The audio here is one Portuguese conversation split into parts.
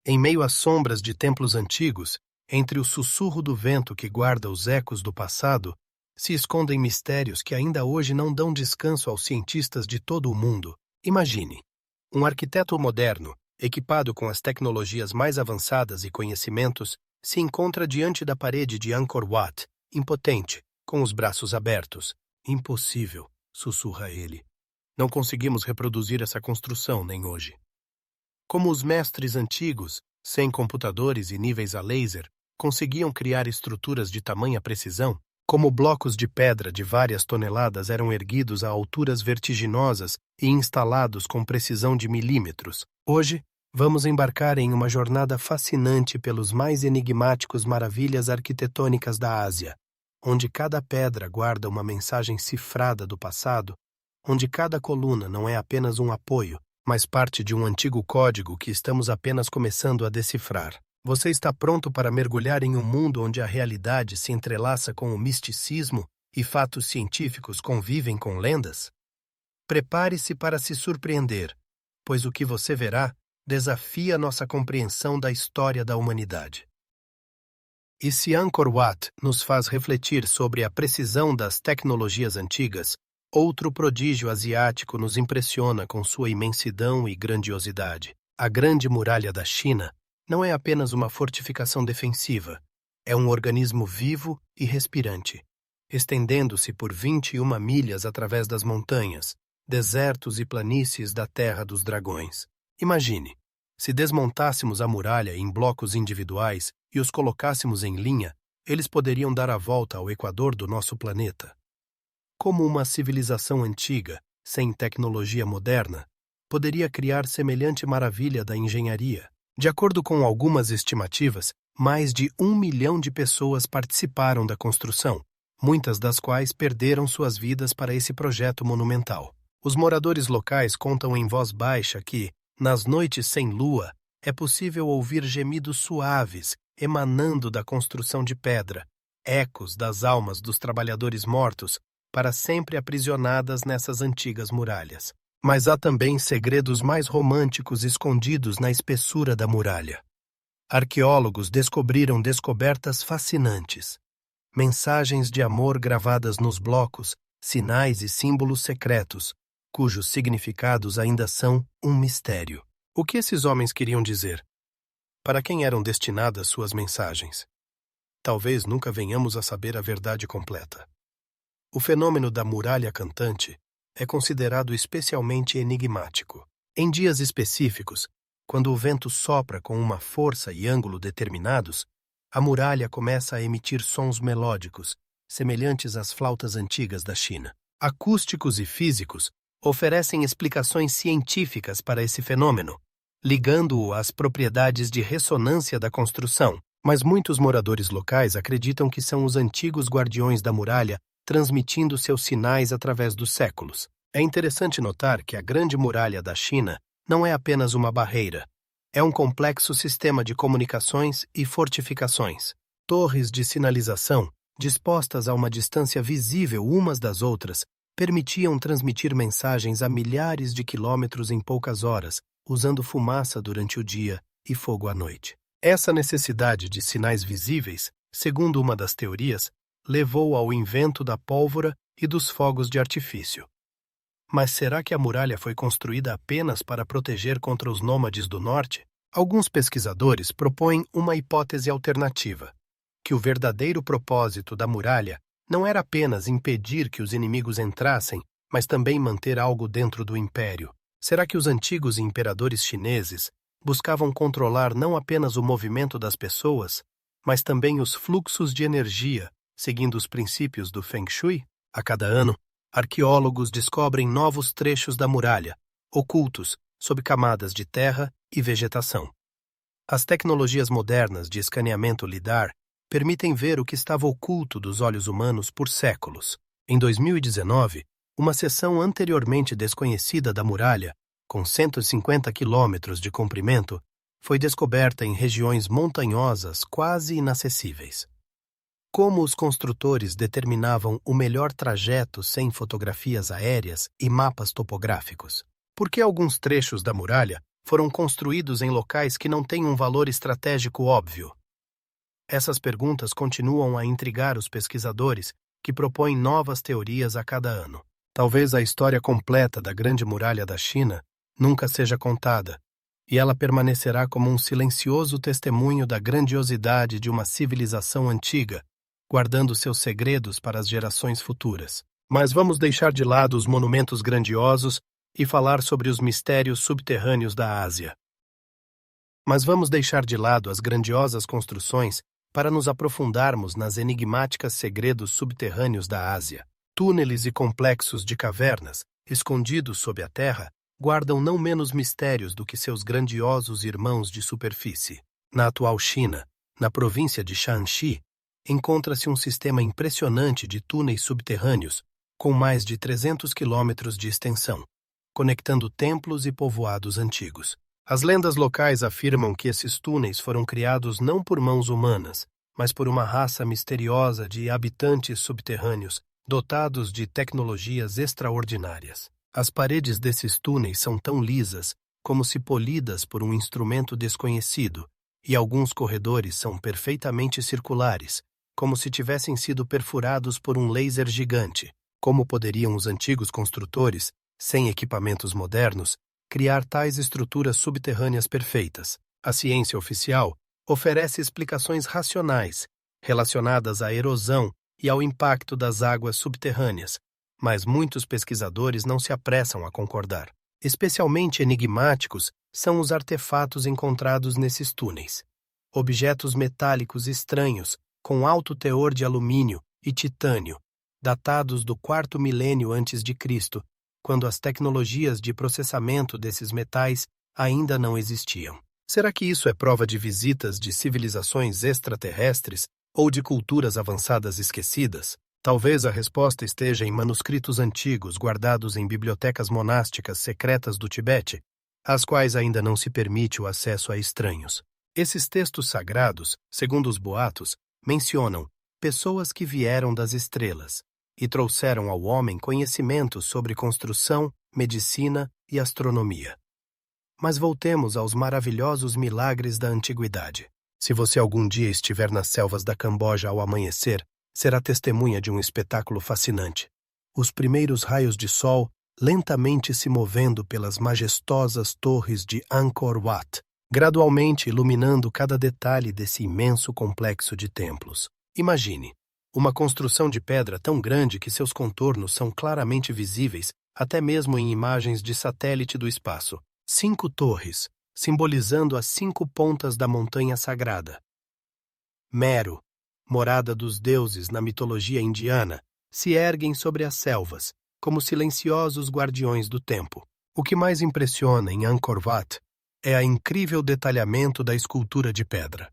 Em meio às sombras de templos antigos, entre o sussurro do vento que guarda os ecos do passado, se escondem mistérios que ainda hoje não dão descanso aos cientistas de todo o mundo. Imagine, um arquiteto moderno, equipado com as tecnologias mais avançadas e conhecimentos, se encontra diante da parede de Angkor Wat, impotente, com os braços abertos. Impossível, sussurra ele. Não conseguimos reproduzir essa construção nem hoje. Como os mestres antigos, sem computadores e níveis a laser, conseguiam criar estruturas de tamanha precisão, como blocos de pedra de várias toneladas eram erguidos a alturas vertiginosas e instalados com precisão de milímetros. Hoje, vamos embarcar em uma jornada fascinante pelos mais enigmáticos maravilhas arquitetônicas da Ásia, onde cada pedra guarda uma mensagem cifrada do passado, onde cada coluna não é apenas um apoio, mas parte de um antigo código que estamos apenas começando a decifrar. Você está pronto para mergulhar em um mundo onde a realidade se entrelaça com o misticismo e fatos científicos convivem com lendas? Prepare-se para se surpreender, pois o que você verá desafia nossa compreensão da história da humanidade. E se Angkor Wat nos faz refletir sobre a precisão das tecnologias antigas, outro prodígio asiático nos impressiona com sua imensidão e grandiosidade. A Grande Muralha da China não é apenas uma fortificação defensiva, é um organismo vivo e respirante, estendendo-se por 21 milhas através das montanhas, desertos e planícies da Terra dos Dragões. Imagine, se desmontássemos a muralha em blocos individuais e os colocássemos em linha, eles poderiam dar a volta ao equador do nosso planeta. Como uma civilização antiga, sem tecnologia moderna, poderia criar semelhante maravilha da engenharia? De acordo com algumas estimativas, mais de 1 milhão de pessoas participaram da construção, muitas das quais perderam suas vidas para esse projeto monumental. Os moradores locais contam em voz baixa que, nas noites sem lua, é possível ouvir gemidos suaves emanando da construção de pedra, ecos das almas dos trabalhadores mortos, para sempre aprisionadas nessas antigas muralhas. Mas há também segredos mais românticos escondidos na espessura da muralha. Arqueólogos descobriram descobertas fascinantes. Mensagens de amor gravadas nos blocos, sinais e símbolos secretos, cujos significados ainda são um mistério. O que esses homens queriam dizer? Para quem eram destinadas suas mensagens? Talvez nunca venhamos a saber a verdade completa. O fenômeno da muralha cantante é considerado especialmente enigmático. Em dias específicos, quando o vento sopra com uma força e ângulo determinados, a muralha começa a emitir sons melódicos, semelhantes às flautas antigas da China. Acústicos e físicos oferecem explicações científicas para esse fenômeno, ligando-o às propriedades de ressonância da construção, mas muitos moradores locais acreditam que são os antigos guardiões da muralha transmitindo seus sinais através dos séculos. É interessante notar que a Grande Muralha da China não é apenas uma barreira, é um complexo sistema de comunicações e fortificações. Torres de sinalização, dispostas a uma distância visível umas das outras, permitiam transmitir mensagens a milhares de quilômetros em poucas horas, usando fumaça durante o dia e fogo à noite. Essa necessidade de sinais visíveis, segundo uma das teorias, levou ao invento da pólvora e dos fogos de artifício. Mas será que a muralha foi construída apenas para proteger contra os nômades do norte? Alguns pesquisadores propõem uma hipótese alternativa, que o verdadeiro propósito da muralha não era apenas impedir que os inimigos entrassem, mas também manter algo dentro do império. Será que os antigos imperadores chineses buscavam controlar não apenas o movimento das pessoas, mas também os fluxos de energia, seguindo os princípios do Feng Shui? A cada ano, arqueólogos descobrem novos trechos da muralha, ocultos sob camadas de terra e vegetação. As tecnologias modernas de escaneamento LIDAR permitem ver o que estava oculto dos olhos humanos por séculos. Em 2019, uma seção anteriormente desconhecida da muralha, com 150 quilômetros de comprimento, foi descoberta em regiões montanhosas quase inacessíveis. Como os construtores determinavam o melhor trajeto sem fotografias aéreas e mapas topográficos? Por que alguns trechos da muralha foram construídos em locais que não têm um valor estratégico óbvio? Essas perguntas continuam a intrigar os pesquisadores, que propõem novas teorias a cada ano. Talvez a história completa da Grande Muralha da China nunca seja contada, e ela permanecerá como um silencioso testemunho da grandiosidade de uma civilização antiga, guardando seus segredos para as gerações futuras. Mas vamos deixar de lado os monumentos grandiosos e falar sobre os mistérios subterrâneos da Ásia. Mas vamos deixar de lado as grandiosas construções para nos aprofundarmos nas enigmáticas segredos subterrâneos da Ásia. Túneles e complexos de cavernas, escondidos sob a terra, guardam não menos mistérios do que seus grandiosos irmãos de superfície. Na atual China, na província de Shanxi, encontra-se um sistema impressionante de túneis subterrâneos, com mais de 300 quilômetros de extensão, conectando templos e povoados antigos. As lendas locais afirmam que esses túneis foram criados não por mãos humanas, mas por uma raça misteriosa de habitantes subterrâneos, dotados de tecnologias extraordinárias. As paredes desses túneis são tão lisas como se polidas por um instrumento desconhecido, e alguns corredores são perfeitamente circulares, como se tivessem sido perfurados por um laser gigante. Como poderiam os antigos construtores, sem equipamentos modernos, criar tais estruturas subterrâneas perfeitas? A ciência oficial oferece explicações racionais, relacionadas à erosão e ao impacto das águas subterrâneas, mas muitos pesquisadores não se apressam a concordar. Especialmente enigmáticos são os artefatos encontrados nesses túneis. Objetos metálicos estranhos, com alto teor de alumínio e titânio, datados do 4º milênio antes de Cristo, quando as tecnologias de processamento desses metais ainda não existiam. Será que isso é prova de visitas de civilizações extraterrestres ou de culturas avançadas esquecidas? Talvez a resposta esteja em manuscritos antigos guardados em bibliotecas monásticas secretas do Tibete, às quais ainda não se permite o acesso a estranhos. Esses textos sagrados, segundo os boatos, mencionam pessoas que vieram das estrelas e trouxeram ao homem conhecimentos sobre construção, medicina e astronomia. Mas voltemos aos maravilhosos milagres da antiguidade. Se você algum dia estiver nas selvas da Camboja ao amanhecer, será testemunha de um espetáculo fascinante. Os primeiros raios de sol lentamente se movendo pelas majestosas torres de Angkor Wat, gradualmente iluminando cada detalhe desse imenso complexo de templos. Imagine, uma construção de pedra tão grande que seus contornos são claramente visíveis, até mesmo em imagens de satélite do espaço. 5 torres, simbolizando as 5 pontas da montanha sagrada. Meru, morada dos deuses na mitologia indiana, se erguem sobre as selvas, como silenciosos guardiões do tempo. O que mais impressiona em Angkor Wat é a incrível detalhamento da escultura de pedra.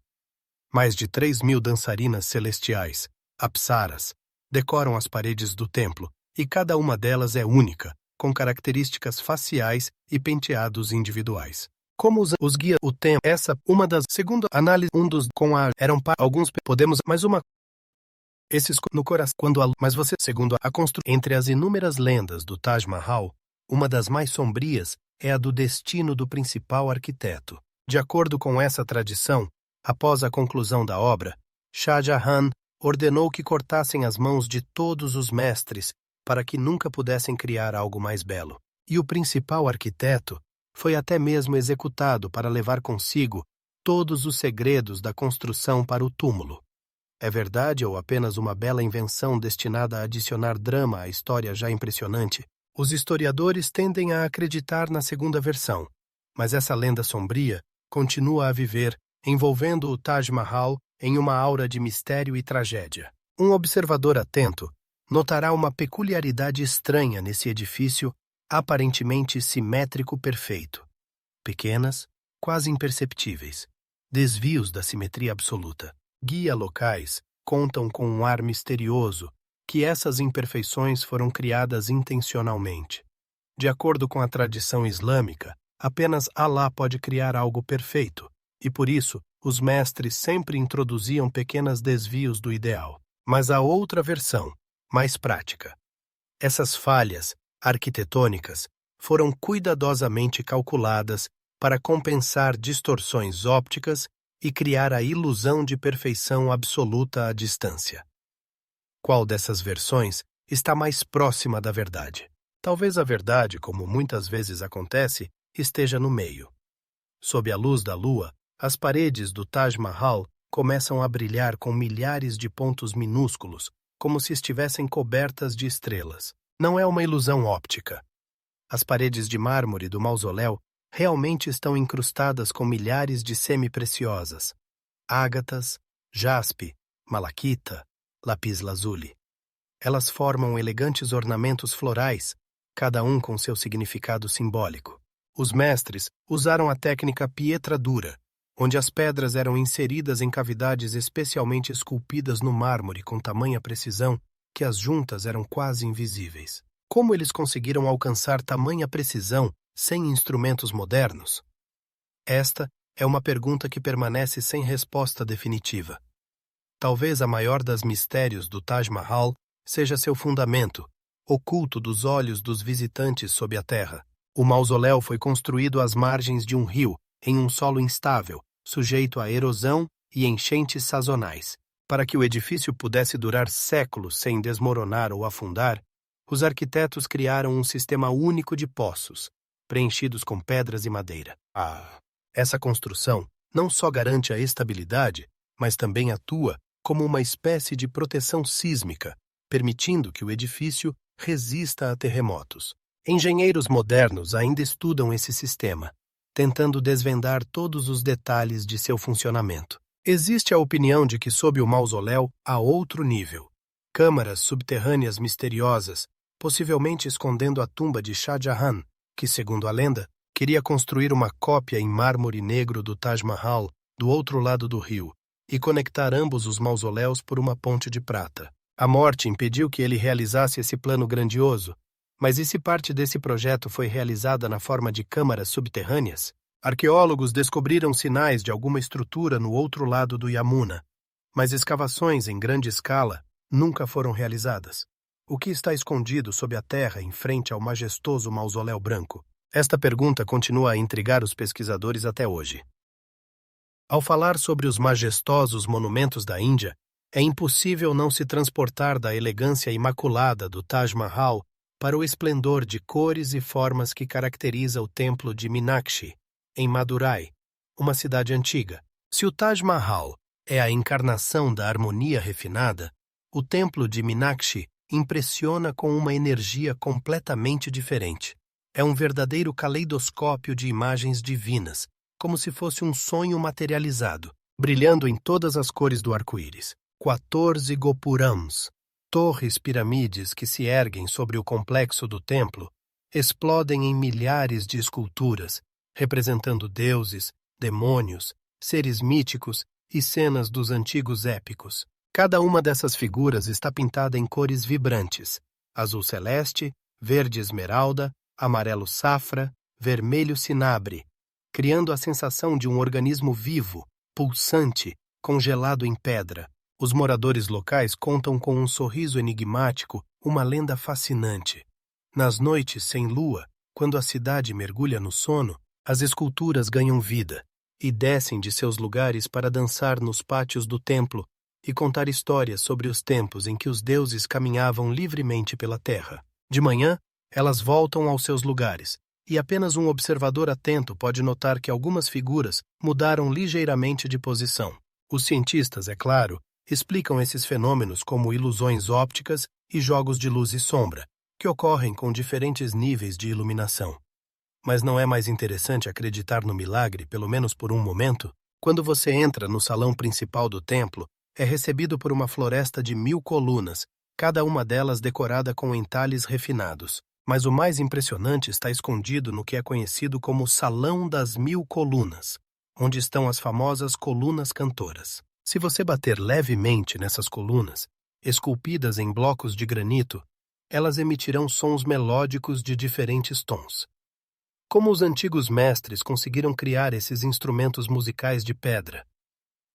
Mais de 3.000 dançarinas celestiais, apsaras, decoram as paredes do templo, e cada uma delas é única, com características faciais e penteados individuais. Como os guia o tempo, essa uma das, segundo análise, um dos com a eram para alguns podemos mais uma esses no coração quando a mas você segundo a construção entre as inúmeras lendas do Taj Mahal, uma das mais sombrias é a do destino do principal arquiteto. De acordo com essa tradição, após a conclusão da obra, Shah Jahan ordenou que cortassem as mãos de todos os mestres para que nunca pudessem criar algo mais belo. E o principal arquiteto foi até mesmo executado para levar consigo todos os segredos da construção para o túmulo. É verdade ou apenas uma bela invenção destinada a adicionar drama à história já impressionante? Os historiadores tendem a acreditar na segunda versão, mas essa lenda sombria continua a viver, envolvendo o Taj Mahal em uma aura de mistério e tragédia. Um observador atento notará uma peculiaridade estranha nesse edifício aparentemente simétrico perfeito. Pequenas, quase imperceptíveis, desvios da simetria absoluta. Guia locais contam com um ar misterioso que essas imperfeições foram criadas intencionalmente. De acordo com a tradição islâmica, apenas Alá pode criar algo perfeito, e por isso os mestres sempre introduziam pequenos desvios do ideal. Mas há outra versão, mais prática. Essas falhas arquitetônicas foram cuidadosamente calculadas para compensar distorções ópticas e criar a ilusão de perfeição absoluta à distância. Qual dessas versões está mais próxima da verdade? Talvez a verdade, como muitas vezes acontece, esteja no meio. Sob a luz da lua, as paredes do Taj Mahal começam a brilhar com milhares de pontos minúsculos, como se estivessem cobertas de estrelas. Não é uma ilusão óptica. As paredes de mármore do mausoléu realmente estão incrustadas com milhares de semi-preciosas, ágatas, jaspe, malaquita, lapis-lazuli. Elas formam elegantes ornamentos florais, cada um com seu significado simbólico. Os mestres usaram a técnica pietra dura, onde as pedras eram inseridas em cavidades especialmente esculpidas no mármore com tamanha precisão que as juntas eram quase invisíveis. Como eles conseguiram alcançar tamanha precisão sem instrumentos modernos? Esta é uma pergunta que permanece sem resposta definitiva. Talvez a maior das mistérios do Taj Mahal seja seu fundamento, oculto dos olhos dos visitantes sob a terra. O mausoléu foi construído às margens de um rio, em um solo instável, sujeito à erosão e enchentes sazonais. Para que o edifício pudesse durar séculos sem desmoronar ou afundar, os arquitetos criaram um sistema único de poços, preenchidos com pedras e madeira. Essa construção não só garante a estabilidade, mas também atua como uma espécie de proteção sísmica, permitindo que o edifício resista a terremotos. Engenheiros modernos ainda estudam esse sistema, tentando desvendar todos os detalhes de seu funcionamento. Existe a opinião de que sob o mausoléu há outro nível, câmaras subterrâneas misteriosas, possivelmente escondendo a tumba de Shah Jahan, que, segundo a lenda, queria construir uma cópia em mármore negro do Taj Mahal do outro lado do rio e conectar ambos os mausoléus por uma ponte de prata. A morte impediu que ele realizasse esse plano grandioso, mas e se parte desse projeto foi realizada na forma de câmaras subterrâneas? Arqueólogos descobriram sinais de alguma estrutura no outro lado do Yamuna, mas escavações em grande escala nunca foram realizadas. O que está escondido sob a terra em frente ao majestoso mausoléu branco? Esta pergunta continua a intrigar os pesquisadores até hoje. Ao falar sobre os majestosos monumentos da Índia, é impossível não se transportar da elegância imaculada do Taj Mahal para o esplendor de cores e formas que caracteriza o templo de Meenakshi, em Madurai, uma cidade antiga. Se o Taj Mahal é a encarnação da harmonia refinada, o templo de Meenakshi impressiona com uma energia completamente diferente. É um verdadeiro caleidoscópio de imagens divinas, como se fosse um sonho materializado, brilhando em todas as cores do arco-íris. 14 gopurams, torres pirâmides que se erguem sobre o complexo do templo, explodem em milhares de esculturas, representando deuses, demônios, seres míticos e cenas dos antigos épicos. Cada uma dessas figuras está pintada em cores vibrantes: azul celeste, verde esmeralda, amarelo safra, vermelho cinabre, criando a sensação de um organismo vivo, pulsante, congelado em pedra. Os moradores locais contam com um sorriso enigmático uma lenda fascinante. Nas noites sem lua, quando a cidade mergulha no sono, as esculturas ganham vida e descem de seus lugares para dançar nos pátios do templo e contar histórias sobre os tempos em que os deuses caminhavam livremente pela terra. De manhã, elas voltam aos seus lugares, e apenas um observador atento pode notar que algumas figuras mudaram ligeiramente de posição. Os cientistas, é claro, explicam esses fenômenos como ilusões ópticas e jogos de luz e sombra, que ocorrem com diferentes níveis de iluminação. Mas não é mais interessante acreditar no milagre, pelo menos por um momento? Quando você entra no salão principal do templo, é recebido por uma floresta de 1000 colunas, cada uma delas decorada com entalhes refinados. Mas o mais impressionante está escondido no que é conhecido como Salão das 1000 Colunas, onde estão as famosas colunas cantoras. Se você bater levemente nessas colunas, esculpidas em blocos de granito, elas emitirão sons melódicos de diferentes tons. Como os antigos mestres conseguiram criar esses instrumentos musicais de pedra?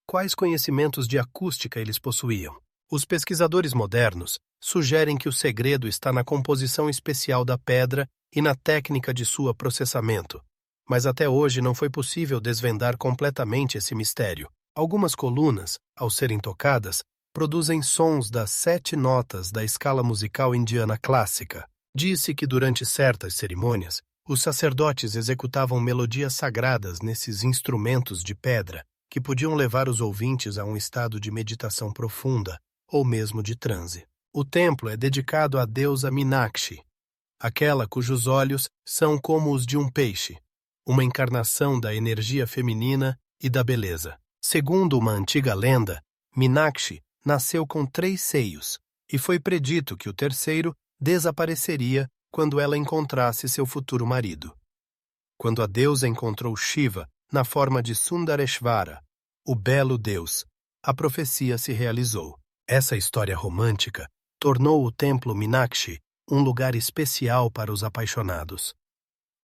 Quais conhecimentos de acústica eles possuíam? Os pesquisadores modernos sugerem que o segredo está na composição especial da pedra e na técnica de seu processamento, mas até hoje não foi possível desvendar completamente esse mistério. Algumas colunas, ao serem tocadas, produzem sons das 7 notas da escala musical indiana clássica. Disse que durante certas cerimônias, os sacerdotes executavam melodias sagradas nesses instrumentos de pedra, que podiam levar os ouvintes a um estado de meditação profunda, ou mesmo de transe. O templo é dedicado à deusa Minakshi, aquela cujos olhos são como os de um peixe, uma encarnação da energia feminina e da beleza. Segundo uma antiga lenda, Minakshi nasceu com 3 seios, e foi predito que o terceiro desapareceria quando ela encontrasse seu futuro marido. Quando a deusa encontrou Shiva na forma de Sundareshvara, o belo deus, a profecia se realizou. Essa história romântica tornou o templo Minakshi um lugar especial para os apaixonados.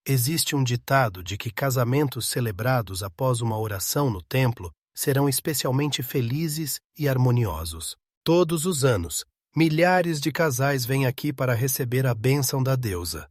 Existe um ditado de que casamentos celebrados após uma oração no templo serão especialmente felizes e harmoniosos. Todos os anos, milhares de casais vêm aqui para receber a bênção da deusa.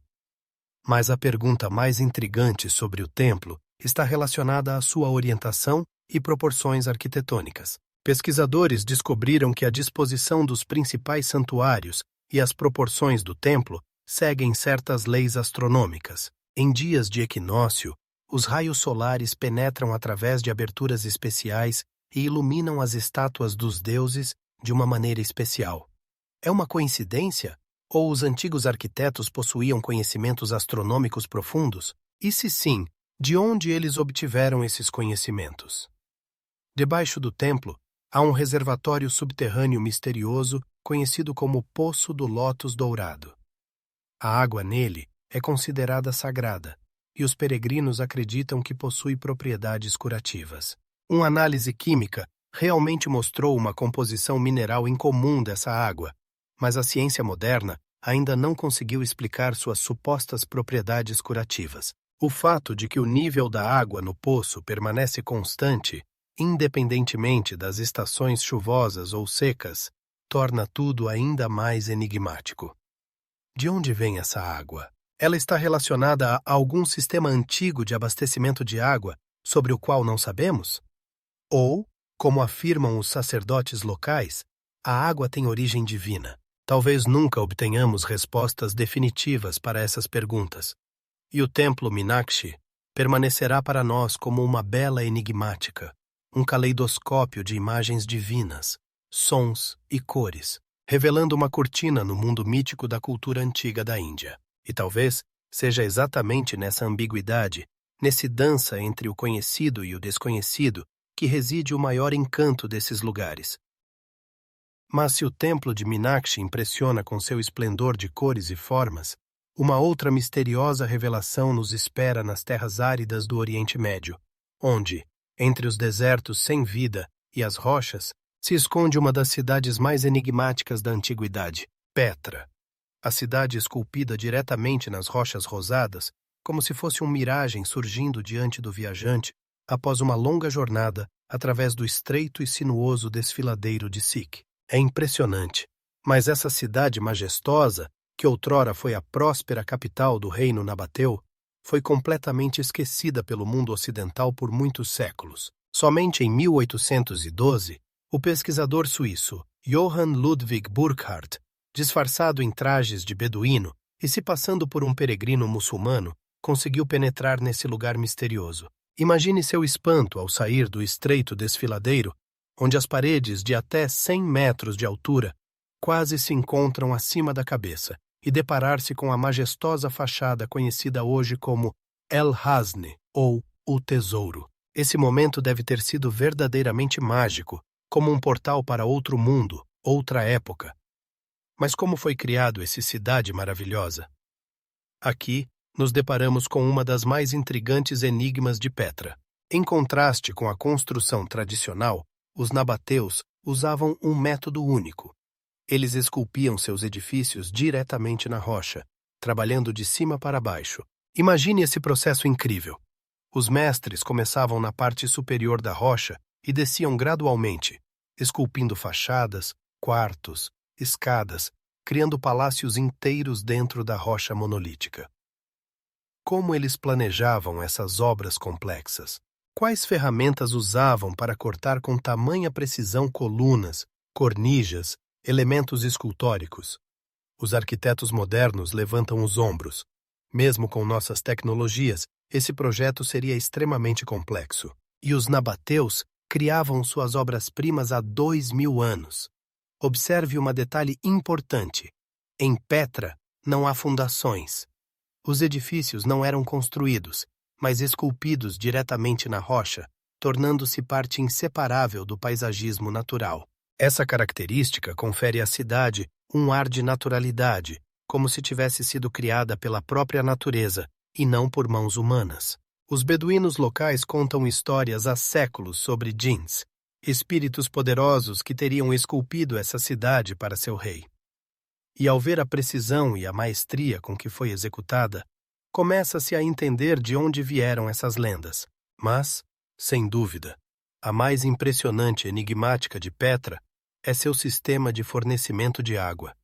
Mas a pergunta mais intrigante sobre o templo está relacionada à sua orientação e proporções arquitetônicas. Pesquisadores descobriram que a disposição dos principais santuários e as proporções do templo seguem certas leis astronômicas. Em dias de equinócio, os raios solares penetram através de aberturas especiais e iluminam as estátuas dos deuses de uma maneira especial. É uma coincidência? Ou os antigos arquitetos possuíam conhecimentos astronômicos profundos? E se sim, de onde eles obtiveram esses conhecimentos? Debaixo do templo, há um reservatório subterrâneo misterioso conhecido como Poço do Lótus Dourado. A água nele é considerada sagrada, e os peregrinos acreditam que possui propriedades curativas. Uma análise química realmente mostrou uma composição mineral incomum dessa água, mas a ciência moderna ainda não conseguiu explicar suas supostas propriedades curativas. O fato de que o nível da água no poço permanece constante, independentemente das estações chuvosas ou secas, torna tudo ainda mais enigmático. De onde vem essa água? Ela está relacionada a algum sistema antigo de abastecimento de água sobre o qual não sabemos? Ou, como afirmam os sacerdotes locais, a água tem origem divina? Talvez nunca obtenhamos respostas definitivas para essas perguntas, e o templo Minakshi permanecerá para nós como uma bela enigmática, um caleidoscópio de imagens divinas, sons e cores, revelando uma cortina no mundo mítico da cultura antiga da Índia. E talvez seja exatamente nessa ambiguidade, nesse dança entre o conhecido e o desconhecido, que reside o maior encanto desses lugares. Mas se o templo de Minakshi impressiona com seu esplendor de cores e formas, uma outra misteriosa revelação nos espera nas terras áridas do Oriente Médio, onde, entre os desertos sem vida e as rochas, se esconde uma das cidades mais enigmáticas da antiguidade, Petra. A cidade esculpida diretamente nas rochas rosadas, como se fosse uma miragem surgindo diante do viajante após uma longa jornada através do estreito e sinuoso desfiladeiro de Sikh. É impressionante, mas essa cidade majestosa, que outrora foi a próspera capital do reino nabateu, foi completamente esquecida pelo mundo ocidental por muitos séculos. Somente em 1812, o pesquisador suíço Johann Ludwig Burckhardt, disfarçado em trajes de beduíno e se passando por um peregrino muçulmano, conseguiu penetrar nesse lugar misterioso. Imagine seu espanto ao sair do estreito desfiladeiro, onde as paredes de até 100 metros de altura quase se encontram acima da cabeça, e deparar-se com a majestosa fachada conhecida hoje como El Hasne, ou o Tesouro. Esse momento deve ter sido verdadeiramente mágico, como um portal para outro mundo, outra época. Mas como foi criado essa cidade maravilhosa? Aqui, nos deparamos com uma das mais intrigantes enigmas de Petra. Em contraste com a construção tradicional, os nabateus usavam um método único. Eles esculpiam seus edifícios diretamente na rocha, trabalhando de cima para baixo. Imagine esse processo incrível. Os mestres começavam na parte superior da rocha e desciam gradualmente, esculpindo fachadas, quartos, escadas, criando palácios inteiros dentro da rocha monolítica. Como eles planejavam essas obras complexas? Quais ferramentas usavam para cortar com tamanha precisão colunas, cornijas, elementos escultóricos? Os arquitetos modernos levantam os ombros. Mesmo com nossas tecnologias, esse projeto seria extremamente complexo. E os nabateus criavam suas obras-primas há 2000 anos. Observe um detalhe importante. Em Petra, não há fundações. Os edifícios não eram construídos, mas esculpidos diretamente na rocha, tornando-se parte inseparável do paisagismo natural. Essa característica confere à cidade um ar de naturalidade, como se tivesse sido criada pela própria natureza e não por mãos humanas. Os beduínos locais contam histórias há séculos sobre djinns, espíritos poderosos que teriam esculpido essa cidade para seu rei. E ao ver a precisão e a maestria com que foi executada, começa-se a entender de onde vieram essas lendas. Mas, sem dúvida, a mais impressionante e enigmática de Petra é seu sistema de fornecimento de água.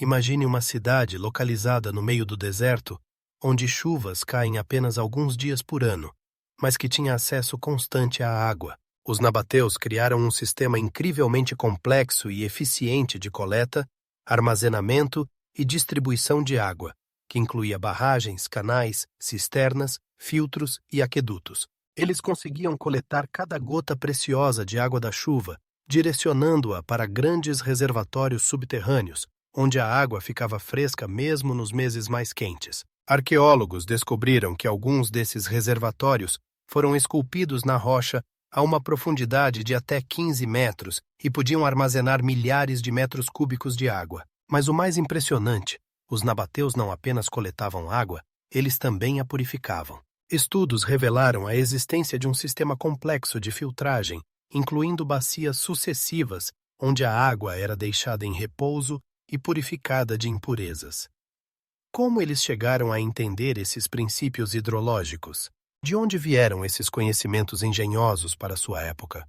Imagine uma cidade localizada no meio do deserto, onde chuvas caem apenas alguns dias por ano, mas que tinha acesso constante à água. Os nabateus criaram um sistema incrivelmente complexo e eficiente de coleta, armazenamento e distribuição de água, que incluía barragens, canais, cisternas, filtros e aquedutos. Eles conseguiam coletar cada gota preciosa de água da chuva, direcionando-a para grandes reservatórios subterrâneos, onde a água ficava fresca mesmo nos meses mais quentes. Arqueólogos descobriram que alguns desses reservatórios foram esculpidos na rocha a uma profundidade de até 15 metros e podiam armazenar milhares de metros cúbicos de água. Mas o mais impressionante, os nabateus não apenas coletavam água, eles também a purificavam. Estudos revelaram a existência de um sistema complexo de filtragem, incluindo bacias sucessivas, onde a água era deixada em repouso e purificada de impurezas. Como eles chegaram a entender esses princípios hidrológicos? De onde vieram esses conhecimentos engenhosos para sua época?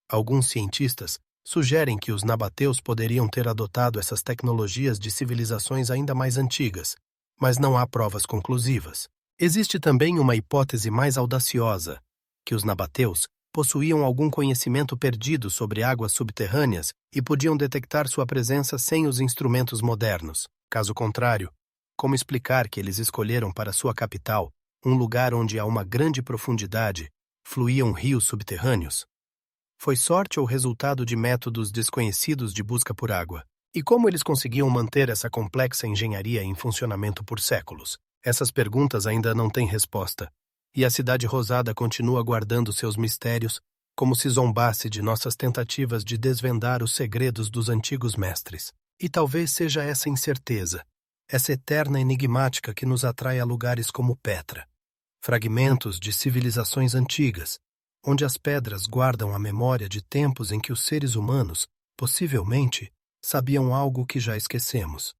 Alguns cientistas sugerem que os nabateus poderiam ter adotado essas tecnologias de civilizações ainda mais antigas, mas não há provas conclusivas. Existe também uma hipótese mais audaciosa, que os nabateus possuíam algum conhecimento perdido sobre águas subterrâneas e podiam detectar sua presença sem os instrumentos modernos. Caso contrário, como explicar que eles escolheram para sua capital um lugar onde a uma grande profundidade fluíam rios subterrâneos? Foi sorte ou resultado de métodos desconhecidos de busca por água? E como eles conseguiam manter essa complexa engenharia em funcionamento por séculos? Essas perguntas ainda não têm resposta, e a Cidade Rosada continua guardando seus mistérios, como se zombasse de nossas tentativas de desvendar os segredos dos antigos mestres. E talvez seja essa incerteza, essa eterna enigmática que nos atrai a lugares como Petra, fragmentos de civilizações antigas, onde as pedras guardam a memória de tempos em que os seres humanos, possivelmente, sabiam algo que já esquecemos.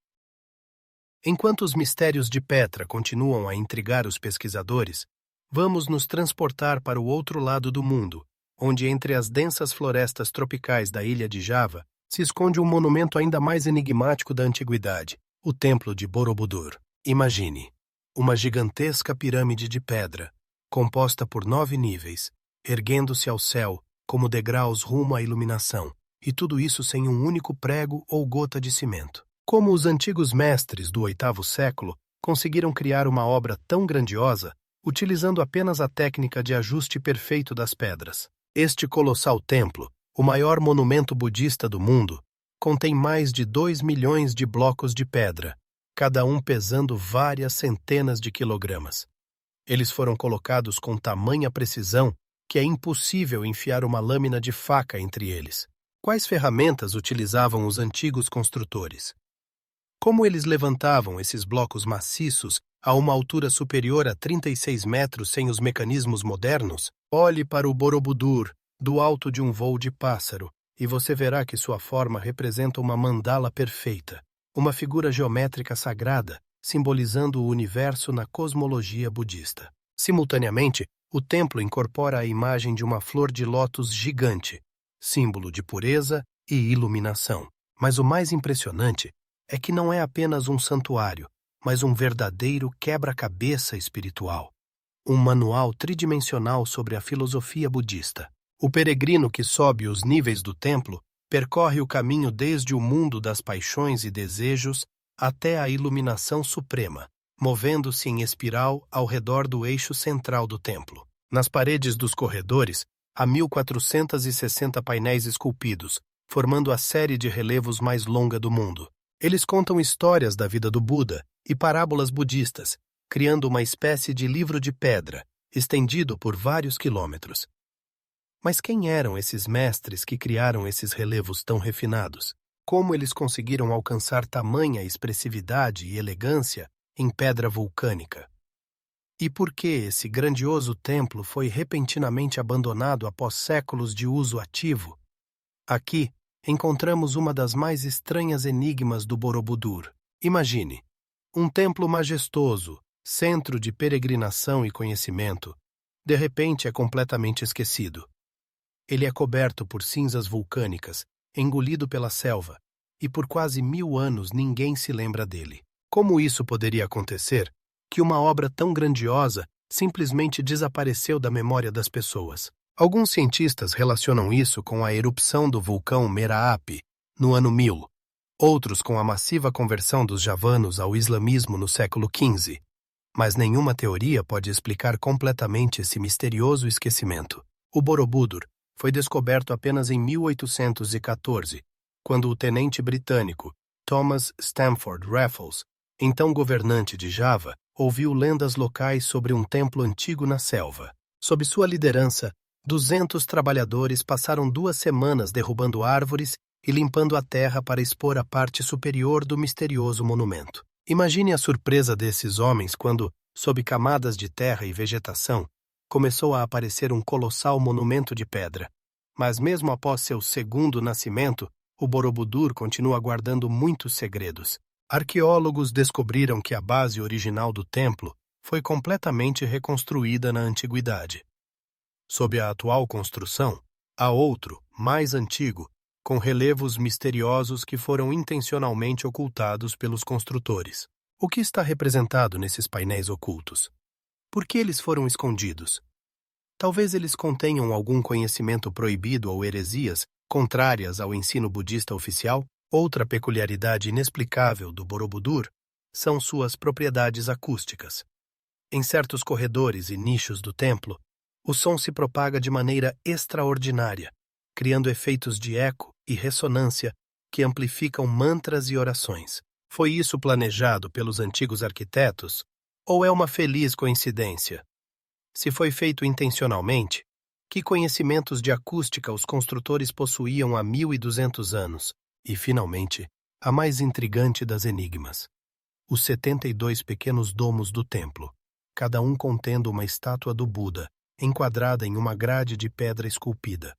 Enquanto os mistérios de Petra continuam a intrigar os pesquisadores, vamos nos transportar para o outro lado do mundo, onde entre as densas florestas tropicais da ilha de Java se esconde um monumento ainda mais enigmático da antiguidade, o Templo de Borobudur. Imagine, uma gigantesca pirâmide de pedra, composta por 9 níveis, erguendo-se ao céu como degraus rumo à iluminação, e tudo isso sem um único prego ou gota de cimento. Como os antigos mestres do 8º século conseguiram criar uma obra tão grandiosa, utilizando apenas a técnica de ajuste perfeito das pedras? Este colossal templo, o maior monumento budista do mundo, contém mais de 2 milhões de blocos de pedra, cada um pesando várias centenas de quilogramas. Eles foram colocados com tamanha precisão que é impossível enfiar uma lâmina de faca entre eles. Quais ferramentas utilizavam os antigos construtores? Como eles levantavam esses blocos maciços a uma altura superior a 36 metros sem os mecanismos modernos? Olhe para o Borobudur, do alto de um voo de pássaro, e você verá que sua forma representa uma mandala perfeita, uma figura geométrica sagrada, simbolizando o universo na cosmologia budista. Simultaneamente, o templo incorpora a imagem de uma flor de lótus gigante, símbolo de pureza e iluminação. Mas o mais impressionante é que não é apenas um santuário, mas um verdadeiro quebra-cabeça espiritual. Um manual tridimensional sobre a filosofia budista. O peregrino que sobe os níveis do templo percorre o caminho desde o mundo das paixões e desejos até a iluminação suprema, movendo-se em espiral ao redor do eixo central do templo. Nas paredes dos corredores, há 1.460 painéis esculpidos, formando a série de relevos mais longa do mundo. Eles contam histórias da vida do Buda e parábolas budistas, criando uma espécie de livro de pedra, estendido por vários quilômetros. Mas quem eram esses mestres que criaram esses relevos tão refinados? Como eles conseguiram alcançar tamanha expressividade e elegância em pedra vulcânica? E por que esse grandioso templo foi repentinamente abandonado após séculos de uso ativo? Aqui, encontramos uma das mais estranhas enigmas do Borobudur. Imagine, um templo majestoso, centro de peregrinação e conhecimento, de repente é completamente esquecido. Ele é coberto por cinzas vulcânicas, engolido pela selva, e por quase 1000 anos ninguém se lembra dele. Como isso poderia acontecer, que uma obra tão grandiosa simplesmente desapareceu da memória das pessoas? Alguns cientistas relacionam isso com a erupção do vulcão Meraapi, no ano 1000, outros com a massiva conversão dos javanos ao islamismo no século XV, mas nenhuma teoria pode explicar completamente esse misterioso esquecimento. O Borobudur foi descoberto apenas em 1814, quando o tenente britânico Thomas Stamford Raffles, então governante de Java, ouviu lendas locais sobre um templo antigo na selva. Sob sua liderança, 200 trabalhadores passaram 2 semanas derrubando árvores e limpando a terra para expor a parte superior do misterioso monumento. Imagine a surpresa desses homens quando, sob camadas de terra e vegetação, começou a aparecer um colossal monumento de pedra. Mas mesmo após seu segundo nascimento, o Borobudur continua guardando muitos segredos. Arqueólogos descobriram que a base original do templo foi completamente reconstruída na antiguidade. Sob a atual construção, há outro, mais antigo, com relevos misteriosos que foram intencionalmente ocultados pelos construtores. O que está representado nesses painéis ocultos? Por que eles foram escondidos? Talvez eles contenham algum conhecimento proibido ou heresias contrárias ao ensino budista oficial. Outra peculiaridade inexplicável do Borobudur são suas propriedades acústicas. Em certos corredores e nichos do templo, o som se propaga de maneira extraordinária, criando efeitos de eco e ressonância que amplificam mantras e orações. Foi isso planejado pelos antigos arquitetos? Ou é uma feliz coincidência? Se foi feito intencionalmente, que conhecimentos de acústica os construtores possuíam há 1200 anos? E, finalmente, a mais intrigante das enigmas. Os 72 pequenos domos do templo, cada um contendo uma estátua do Buda, enquadrada em uma grade de pedra esculpida.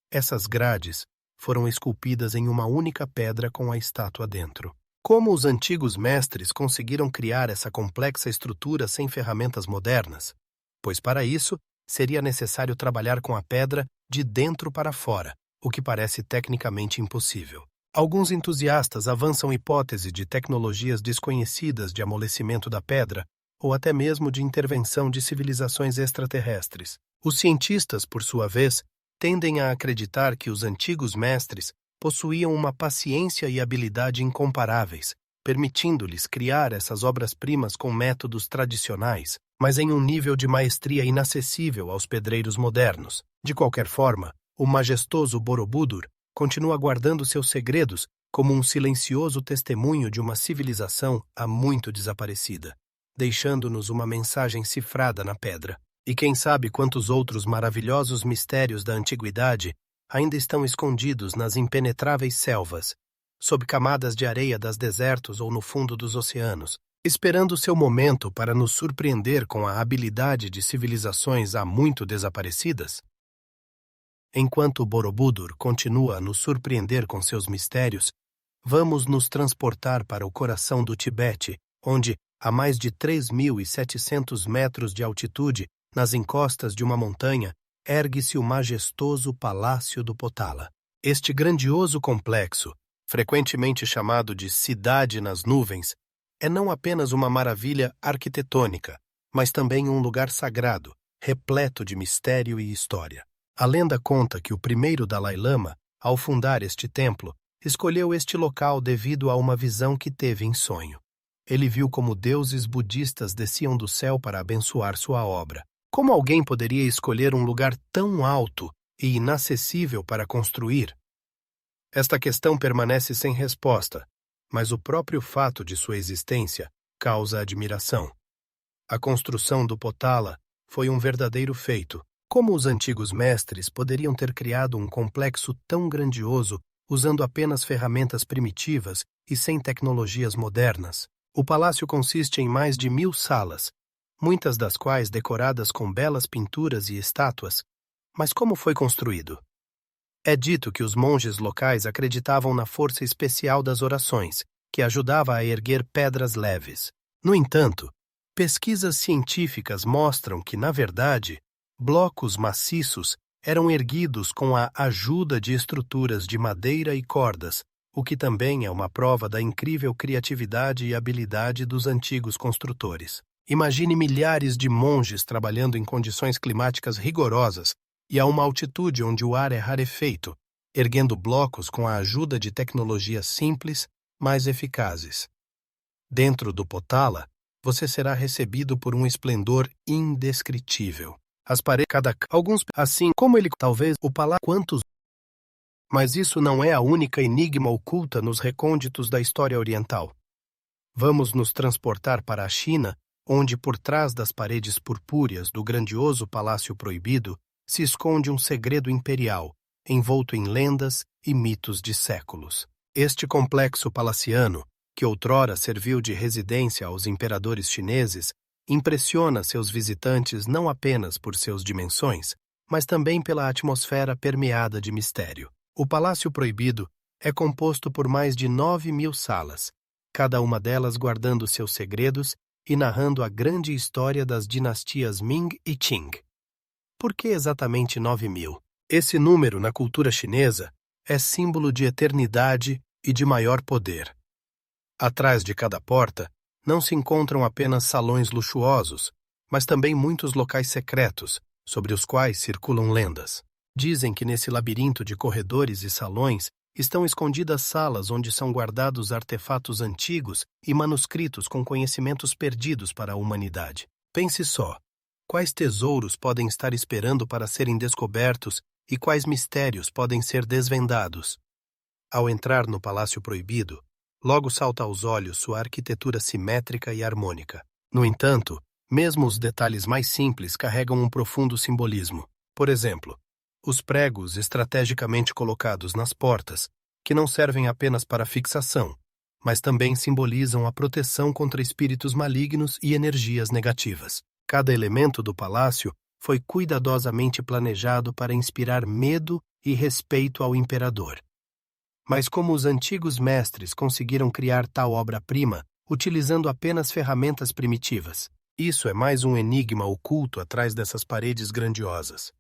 Essas grades foram esculpidas em uma única pedra com a estátua dentro. Como os antigos mestres conseguiram criar essa complexa estrutura sem ferramentas modernas? Pois para isso, seria necessário trabalhar com a pedra de dentro para fora, o que parece tecnicamente impossível. Alguns entusiastas avançam hipóteses de tecnologias desconhecidas de amolecimento da pedra ou até mesmo de intervenção de civilizações extraterrestres. Os cientistas, por sua vez, tendem a acreditar que os antigos mestres possuíam uma paciência e habilidade incomparáveis, permitindo-lhes criar essas obras-primas com métodos tradicionais, mas em um nível de maestria inacessível aos pedreiros modernos. De qualquer forma, o majestoso Borobudur continua guardando seus segredos como um silencioso testemunho de uma civilização há muito desaparecida, deixando-nos uma mensagem cifrada na pedra. E quem sabe quantos outros maravilhosos mistérios da antiguidade ainda estão escondidos nas impenetráveis selvas, sob camadas de areia das desertos ou no fundo dos oceanos, esperando seu momento para nos surpreender com a habilidade de civilizações há muito desaparecidas? Enquanto o Borobudur continua a nos surpreender com seus mistérios, vamos nos transportar para o coração do Tibete, onde, a mais de 3.700 metros de altitude, nas encostas de uma montanha, ergue-se o majestoso Palácio do Potala. Este grandioso complexo, frequentemente chamado de Cidade nas Nuvens, é não apenas uma maravilha arquitetônica, mas também um lugar sagrado, repleto de mistério e história. A lenda conta que o primeiro Dalai Lama, ao fundar este templo, escolheu este local devido a uma visão que teve em sonho. Ele viu como deuses budistas desciam do céu para abençoar sua obra. Como alguém poderia escolher um lugar tão alto e inacessível para construir? Esta questão permanece sem resposta, mas o próprio fato de sua existência causa admiração. A construção do Potala foi um verdadeiro feito. Como os antigos mestres poderiam ter criado um complexo tão grandioso usando apenas ferramentas primitivas e sem tecnologias modernas? O palácio consiste em mais de 1000 salas, muitas das quais decoradas com belas pinturas e estátuas. Mas como foi construído? É dito que os monges locais acreditavam na força especial das orações, que ajudava a erguer pedras leves. No entanto, pesquisas científicas mostram que, na verdade, blocos maciços eram erguidos com a ajuda de estruturas de madeira e cordas, o que também é uma prova da incrível criatividade e habilidade dos antigos construtores. Imagine milhares de monges trabalhando em condições climáticas rigorosas e a uma altitude onde o ar é rarefeito, erguendo blocos com a ajuda de tecnologias simples, mas eficazes. Dentro do Potala, você será recebido por um esplendor indescritível. As paredes, alguns, assim como ele, talvez, o palácio, quantos. Mas isso não é a única enigma oculta nos recônditos da história oriental. Vamos nos transportar para a China, onde por trás das paredes purpúreas do grandioso Palácio Proibido se esconde um segredo imperial, envolto em lendas e mitos de séculos. Este complexo palaciano, que outrora serviu de residência aos imperadores chineses, impressiona seus visitantes não apenas por suas dimensões, mas também pela atmosfera permeada de mistério. O Palácio Proibido é composto por mais de 9000 salas, cada uma delas guardando seus segredos e narrando a grande história das dinastias Ming e Qing. Por que exatamente 9000? Esse número, na cultura chinesa, é símbolo de eternidade e de maior poder. Atrás de cada porta, não se encontram apenas salões luxuosos, mas também muitos locais secretos, sobre os quais circulam lendas. Dizem que nesse labirinto de corredores e salões estão escondidas salas onde são guardados artefatos antigos e manuscritos com conhecimentos perdidos para a humanidade. Pense só, quais tesouros podem estar esperando para serem descobertos e quais mistérios podem ser desvendados? Ao entrar no Palácio Proibido, logo salta aos olhos sua arquitetura simétrica e harmônica. No entanto, mesmo os detalhes mais simples carregam um profundo simbolismo. Por exemplo, os pregos estrategicamente colocados nas portas, que não servem apenas para fixação, mas também simbolizam a proteção contra espíritos malignos e energias negativas. Cada elemento do palácio foi cuidadosamente planejado para inspirar medo e respeito ao imperador. Mas como os antigos mestres conseguiram criar tal obra-prima, utilizando apenas ferramentas primitivas? Isso é mais um enigma oculto atrás dessas paredes grandiosas.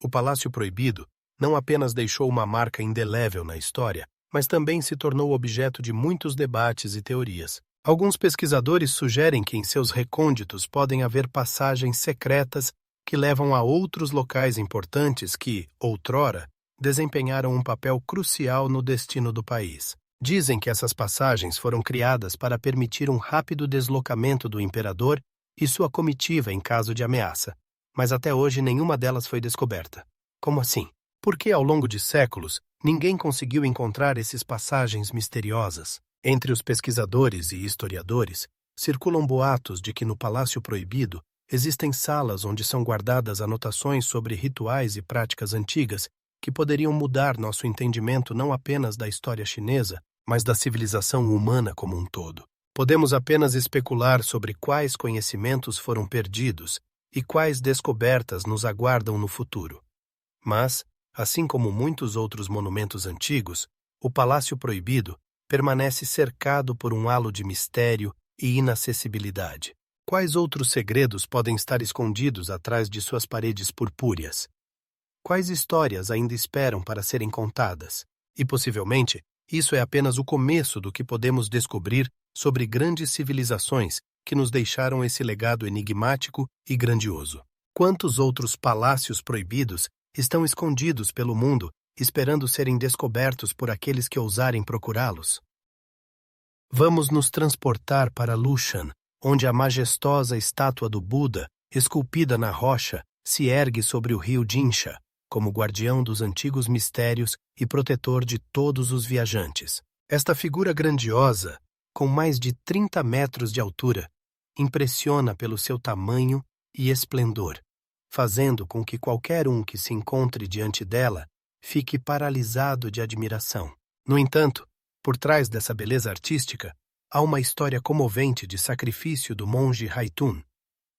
O Palácio Proibido não apenas deixou uma marca indelével na história, mas também se tornou objeto de muitos debates e teorias. Alguns pesquisadores sugerem que em seus recônditos podem haver passagens secretas que levam a outros locais importantes que, outrora, desempenharam um papel crucial no destino do país. Dizem que essas passagens foram criadas para permitir um rápido deslocamento do imperador e sua comitiva em caso de ameaça, mas até hoje nenhuma delas foi descoberta. Como assim? Porque ao longo de séculos, ninguém conseguiu encontrar essas passagens misteriosas. Entre os pesquisadores e historiadores, circulam boatos de que no Palácio Proibido existem salas onde são guardadas anotações sobre rituais e práticas antigas que poderiam mudar nosso entendimento não apenas da história chinesa, mas da civilização humana como um todo. Podemos apenas especular sobre quais conhecimentos foram perdidos e quais descobertas nos aguardam no futuro. Mas, assim como muitos outros monumentos antigos, o Palácio Proibido permanece cercado por um halo de mistério e inacessibilidade. Quais outros segredos podem estar escondidos atrás de suas paredes purpúreas? Quais histórias ainda esperam para serem contadas? E, possivelmente, isso é apenas o começo do que podemos descobrir sobre grandes civilizações que nos deixaram esse legado enigmático e grandioso. Quantos outros palácios proibidos estão escondidos pelo mundo, esperando serem descobertos por aqueles que ousarem procurá-los? Vamos nos transportar para Lushan, onde a majestosa estátua do Buda, esculpida na rocha, se ergue sobre o rio Jinsha, como guardião dos antigos mistérios e protetor de todos os viajantes. Esta figura grandiosa, com mais de 30 metros de altura, impressiona pelo seu tamanho e esplendor, fazendo com que qualquer um que se encontre diante dela fique paralisado de admiração. No entanto, por trás dessa beleza artística, há uma história comovente de sacrifício do monge Haitun,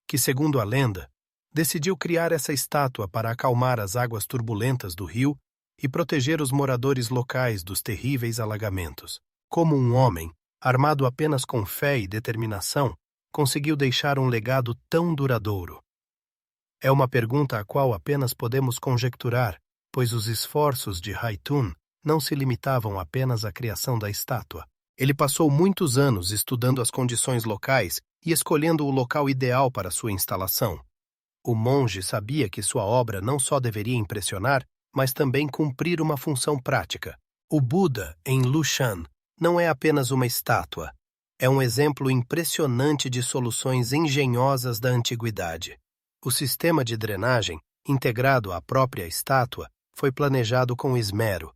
que, segundo a lenda, decidiu criar essa estátua para acalmar as águas turbulentas do rio e proteger os moradores locais dos terríveis alagamentos. Como um homem, armado apenas com fé e determinação, conseguiu deixar um legado tão duradouro? É uma pergunta a qual apenas podemos conjecturar, pois os esforços de Haitun não se limitavam apenas à criação da estátua. Ele passou muitos anos estudando as condições locais e escolhendo o local ideal para sua instalação. O monge sabia que sua obra não só deveria impressionar, mas também cumprir uma função prática. O Buda, em Lushan, não é apenas uma estátua. É um exemplo impressionante de soluções engenhosas da antiguidade. O sistema de drenagem, integrado à própria estátua, foi planejado com esmero.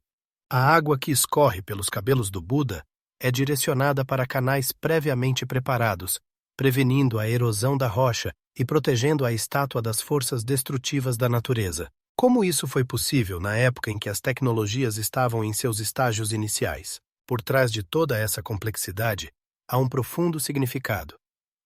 A água que escorre pelos cabelos do Buda é direcionada para canais previamente preparados, prevenindo a erosão da rocha e protegendo a estátua das forças destrutivas da natureza. Como isso foi possível na época em que as tecnologias estavam em seus estágios iniciais? Por trás de toda essa complexidade, há um profundo significado: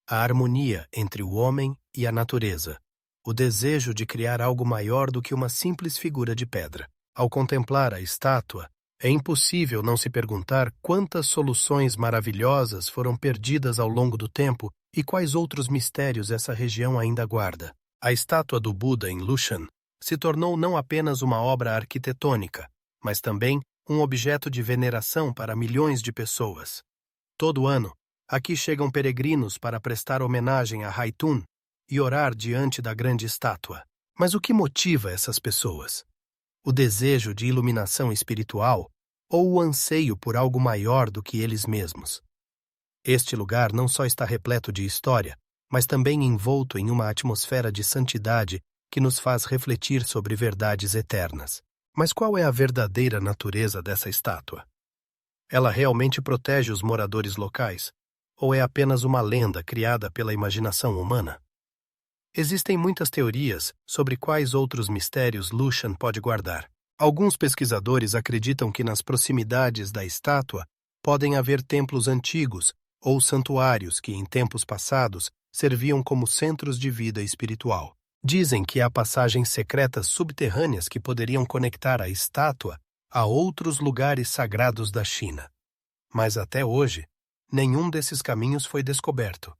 a harmonia entre o homem e a natureza, o desejo de criar algo maior do que uma simples figura de pedra. Ao contemplar a estátua, é impossível não se perguntar quantas soluções maravilhosas foram perdidas ao longo do tempo e quais outros mistérios essa região ainda guarda. A estátua do Buda em Lushan se tornou não apenas uma obra arquitetônica, mas também um objeto de veneração para milhões de pessoas. Todo ano, aqui chegam peregrinos para prestar homenagem a Haitun e orar diante da grande estátua. Mas o que motiva essas pessoas? O desejo de iluminação espiritual ou o anseio por algo maior do que eles mesmos? Este lugar não só está repleto de história, mas também envolto em uma atmosfera de santidade que nos faz refletir sobre verdades eternas. Mas qual é a verdadeira natureza dessa estátua? Ela realmente protege os moradores locais? Ou é apenas uma lenda criada pela imaginação humana? Existem muitas teorias sobre quais outros mistérios Lushan pode guardar. Alguns pesquisadores acreditam que nas proximidades da estátua podem haver templos antigos ou santuários que, em tempos passados, serviam como centros de vida espiritual. Dizem que há passagens secretas subterrâneas que poderiam conectar a estátua a outros lugares sagrados da China. Mas até hoje, nenhum desses caminhos foi descoberto.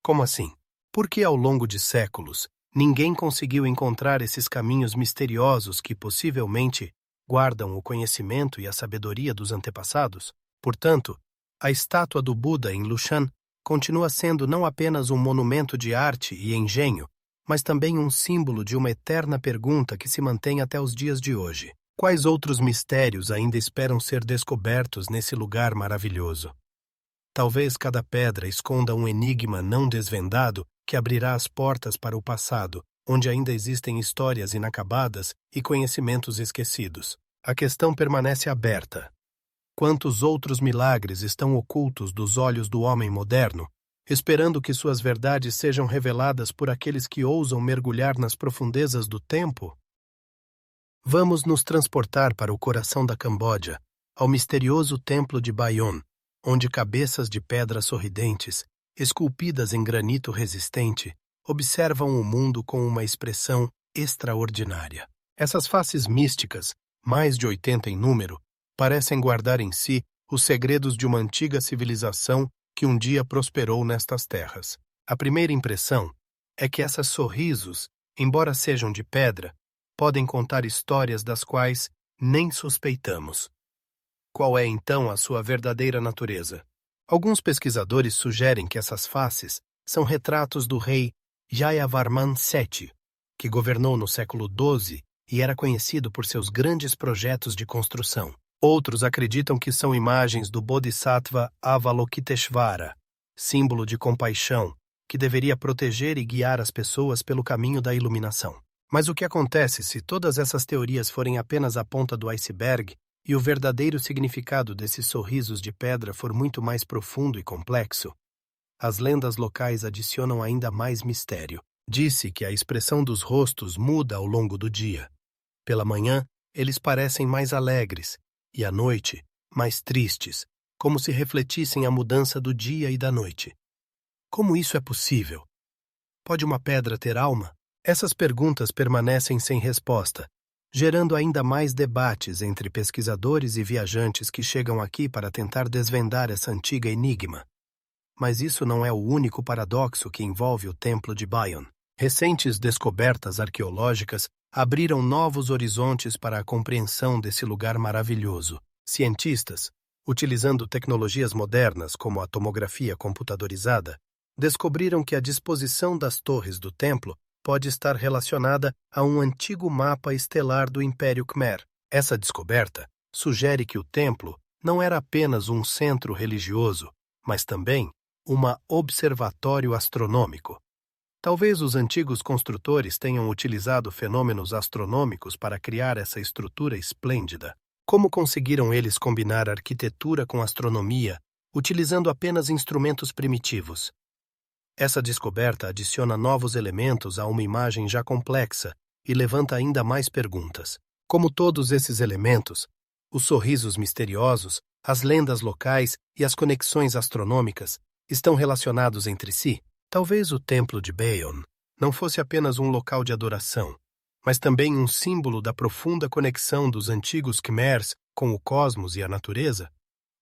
Como assim? Porque ao longo de séculos, ninguém conseguiu encontrar esses caminhos misteriosos que possivelmente guardam o conhecimento e a sabedoria dos antepassados? Portanto, a estátua do Buda em Lushan continua sendo não apenas um monumento de arte e engenho, mas também um símbolo de uma eterna pergunta que se mantém até os dias de hoje. Quais outros mistérios ainda esperam ser descobertos nesse lugar maravilhoso? Talvez cada pedra esconda um enigma não desvendado que abrirá as portas para o passado, onde ainda existem histórias inacabadas e conhecimentos esquecidos. A questão permanece aberta. Quantos outros milagres estão ocultos dos olhos do homem moderno, esperando que suas verdades sejam reveladas por aqueles que ousam mergulhar nas profundezas do tempo? Vamos nos transportar para o coração da Camboja, ao misterioso templo de Bayon, onde cabeças de pedra sorridentes, esculpidas em granito resistente, observam o mundo com uma expressão extraordinária. Essas faces místicas, mais de 80 em número, parecem guardar em si os segredos de uma antiga civilização que um dia prosperou nestas terras. A primeira impressão é que esses sorrisos, embora sejam de pedra, podem contar histórias das quais nem suspeitamos. Qual é então a sua verdadeira natureza? Alguns pesquisadores sugerem que essas faces são retratos do rei Jayavarman VII, que governou no século XII e era conhecido por seus grandes projetos de construção. Outros acreditam que são imagens do Bodhisattva Avalokiteshvara, símbolo de compaixão, que deveria proteger e guiar as pessoas pelo caminho da iluminação. Mas o que acontece se todas essas teorias forem apenas a ponta do iceberg e o verdadeiro significado desses sorrisos de pedra for muito mais profundo e complexo? As lendas locais adicionam ainda mais mistério. Disse que a expressão dos rostos muda ao longo do dia. Pela manhã, eles parecem mais alegres, e à noite, mais tristes, como se refletissem a mudança do dia e da noite. Como isso é possível? Pode uma pedra ter alma? Essas perguntas permanecem sem resposta, gerando ainda mais debates entre pesquisadores e viajantes que chegam aqui para tentar desvendar essa antiga enigma. Mas isso não é o único paradoxo que envolve o Templo de Bayon. Recentes descobertas arqueológicas abriram novos horizontes para a compreensão desse lugar maravilhoso. Cientistas, utilizando tecnologias modernas como a tomografia computadorizada, descobriram que a disposição das torres do templo pode estar relacionada a um antigo mapa estelar do Império Khmer. Essa descoberta sugere que o templo não era apenas um centro religioso, mas também um observatório astronômico. Talvez os antigos construtores tenham utilizado fenômenos astronômicos para criar essa estrutura esplêndida. Como conseguiram eles combinar arquitetura com astronomia, utilizando apenas instrumentos primitivos? Essa descoberta adiciona novos elementos a uma imagem já complexa e levanta ainda mais perguntas. Como todos esses elementos, os sorrisos misteriosos, as lendas locais e as conexões astronômicas estão relacionados entre si. Talvez o Templo de Bayon não fosse apenas um local de adoração, mas também um símbolo da profunda conexão dos antigos Khmers com o cosmos e a natureza.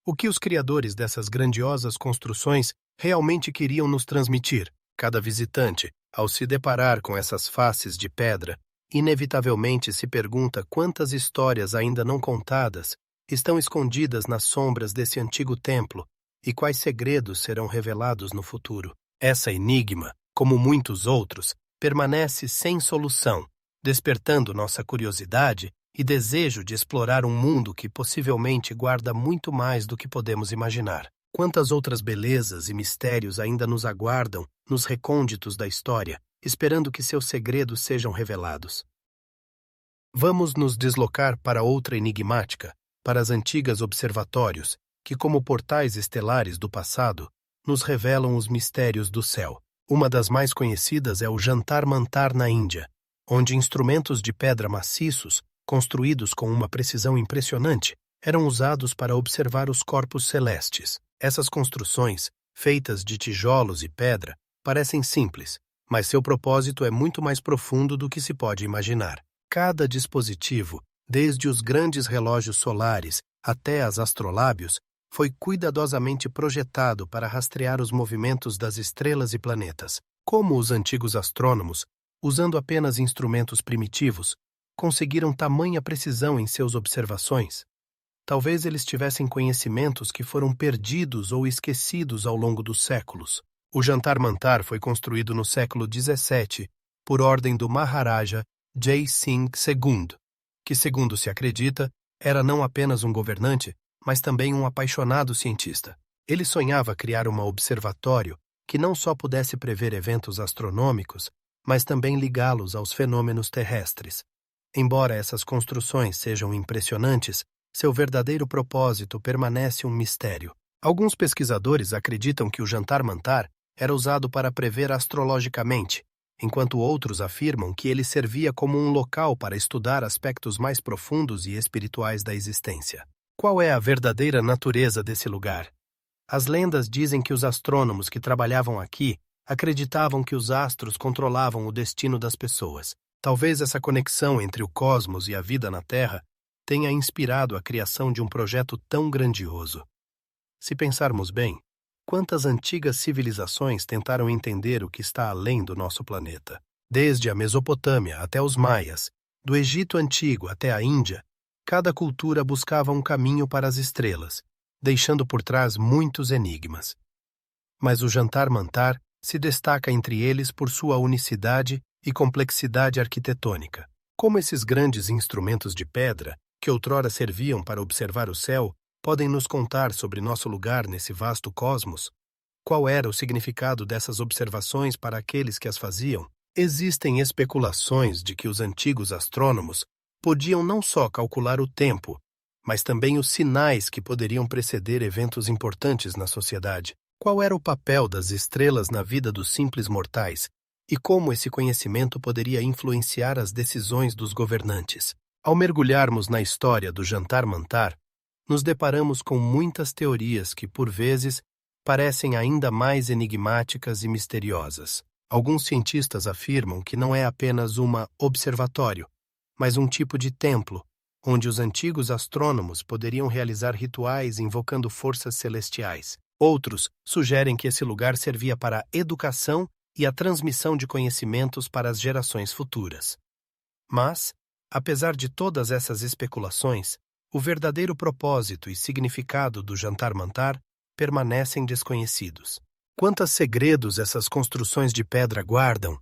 O que os criadores dessas grandiosas construções realmente queriam nos transmitir? Cada visitante, ao se deparar com essas faces de pedra, inevitavelmente se pergunta quantas histórias ainda não contadas estão escondidas nas sombras desse antigo templo e quais segredos serão revelados no futuro. Essa enigma, como muitos outros, permanece sem solução, despertando nossa curiosidade e desejo de explorar um mundo que possivelmente guarda muito mais do que podemos imaginar. Quantas outras belezas e mistérios ainda nos aguardam nos recônditos da história, esperando que seus segredos sejam revelados. Vamos nos deslocar para outra enigmática, para as antigas observatórios, que, como portais estelares do passado, nos revelam os mistérios do céu. Uma das mais conhecidas é o Jantar Mantar na Índia, onde instrumentos de pedra maciços, construídos com uma precisão impressionante, eram usados para observar os corpos celestes. Essas construções, feitas de tijolos e pedra, parecem simples, mas seu propósito é muito mais profundo do que se pode imaginar. Cada dispositivo, desde os grandes relógios solares até as astrolábios, foi cuidadosamente projetado para rastrear os movimentos das estrelas e planetas. Como os antigos astrônomos, usando apenas instrumentos primitivos, conseguiram tamanha precisão em suas observações? Talvez eles tivessem conhecimentos que foram perdidos ou esquecidos ao longo dos séculos. O Jantar Mantar foi construído no século XVII por ordem do Maharaja Jai Singh II, que, segundo se acredita, era não apenas um governante, mas também um apaixonado cientista. Ele sonhava criar um observatório que não só pudesse prever eventos astronômicos, mas também ligá-los aos fenômenos terrestres. Embora essas construções sejam impressionantes, seu verdadeiro propósito permanece um mistério. Alguns pesquisadores acreditam que o Jantar Mantar era usado para prever astrologicamente, enquanto outros afirmam que ele servia como um local para estudar aspectos mais profundos e espirituais da existência. Qual é a verdadeira natureza desse lugar? As lendas dizem que os astrônomos que trabalhavam aqui acreditavam que os astros controlavam o destino das pessoas. Talvez essa conexão entre o cosmos e a vida na Terra tenha inspirado a criação de um projeto tão grandioso. Se pensarmos bem, quantas antigas civilizações tentaram entender o que está além do nosso planeta? Desde a Mesopotâmia até os Maias, do Egito Antigo até a Índia, cada cultura buscava um caminho para as estrelas, deixando por trás muitos enigmas. Mas o jantar-mantar se destaca entre eles por sua unicidade e complexidade arquitetônica. Como esses grandes instrumentos de pedra, que outrora serviam para observar o céu, podem nos contar sobre nosso lugar nesse vasto cosmos? Qual era o significado dessas observações para aqueles que as faziam? Existem especulações de que os antigos astrônomos podiam não só calcular o tempo, mas também os sinais que poderiam preceder eventos importantes na sociedade. Qual era o papel das estrelas na vida dos simples mortais e como esse conhecimento poderia influenciar as decisões dos governantes? Ao mergulharmos na história do jantar-mantar, nos deparamos com muitas teorias que, por vezes, parecem ainda mais enigmáticas e misteriosas. Alguns cientistas afirmam que não é apenas um observatório, mas um tipo de templo, onde os antigos astrônomos poderiam realizar rituais invocando forças celestiais. Outros sugerem que esse lugar servia para a educação e a transmissão de conhecimentos para as gerações futuras. Mas, apesar de todas essas especulações, o verdadeiro propósito e significado do jantar-mantar permanecem desconhecidos. Quantos segredos essas construções de pedra guardam?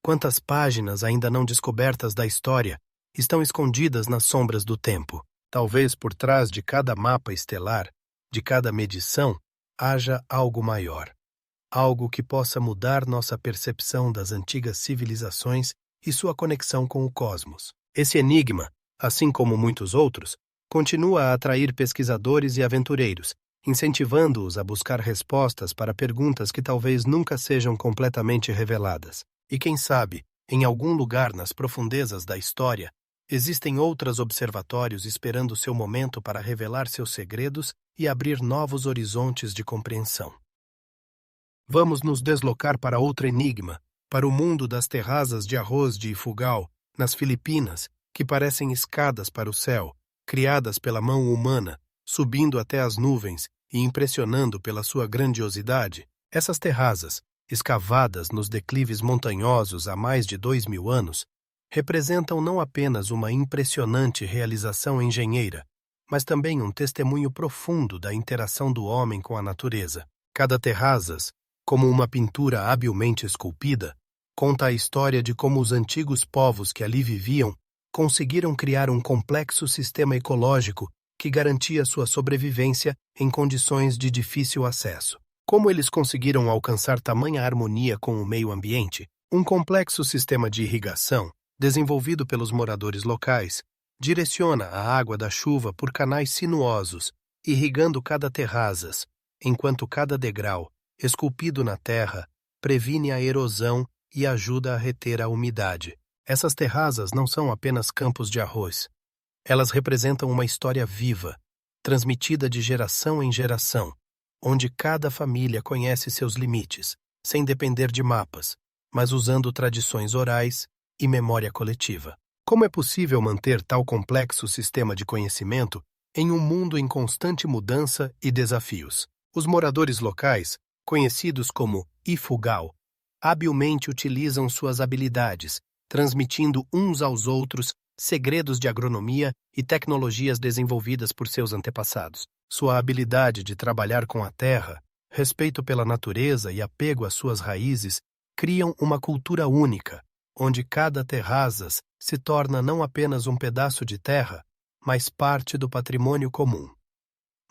Quantas páginas ainda não descobertas da história estão escondidas nas sombras do tempo? Talvez por trás de cada mapa estelar, de cada medição, haja algo maior. Algo que possa mudar nossa percepção das antigas civilizações e sua conexão com o cosmos. Esse enigma, assim como muitos outros, continua a atrair pesquisadores e aventureiros, incentivando-os a buscar respostas para perguntas que talvez nunca sejam completamente reveladas. E quem sabe, em algum lugar nas profundezas da história, existem outros observatórios esperando seu momento para revelar seus segredos e abrir novos horizontes de compreensão. Vamos nos deslocar para outro enigma, para o mundo das terrazas de arroz de Ifugao, nas Filipinas, que parecem escadas para o céu, criadas pela mão humana, subindo até as nuvens e impressionando pela sua grandiosidade. Essas terrazas, escavadas nos declives montanhosos há mais de 2000 anos, representam não apenas uma impressionante realização engenheira, mas também um testemunho profundo da interação do homem com a natureza. Cada terrazas, como uma pintura habilmente esculpida, conta a história de como os antigos povos que ali viviam conseguiram criar um complexo sistema ecológico que garantia sua sobrevivência em condições de difícil acesso. Como eles conseguiram alcançar tamanha harmonia com o meio ambiente? Um complexo sistema de irrigação, desenvolvido pelos moradores locais, direciona a água da chuva por canais sinuosos, irrigando cada terrazas, enquanto cada degrau, esculpido na terra, previne a erosão e ajuda a reter a umidade. Essas terrazas não são apenas campos de arroz. Elas representam uma história viva, transmitida de geração em geração, onde cada família conhece seus limites, sem depender de mapas, mas usando tradições orais e memória coletiva. Como é possível manter tal complexo sistema de conhecimento em um mundo em constante mudança e desafios? Os moradores locais, conhecidos como Ifugao, habilmente utilizam suas habilidades, transmitindo uns aos outros segredos de agronomia e tecnologias desenvolvidas por seus antepassados. Sua habilidade de trabalhar com a terra, respeito pela natureza e apego às suas raízes criam uma cultura única, onde cada terrazas se torna não apenas um pedaço de terra, mas parte do patrimônio comum.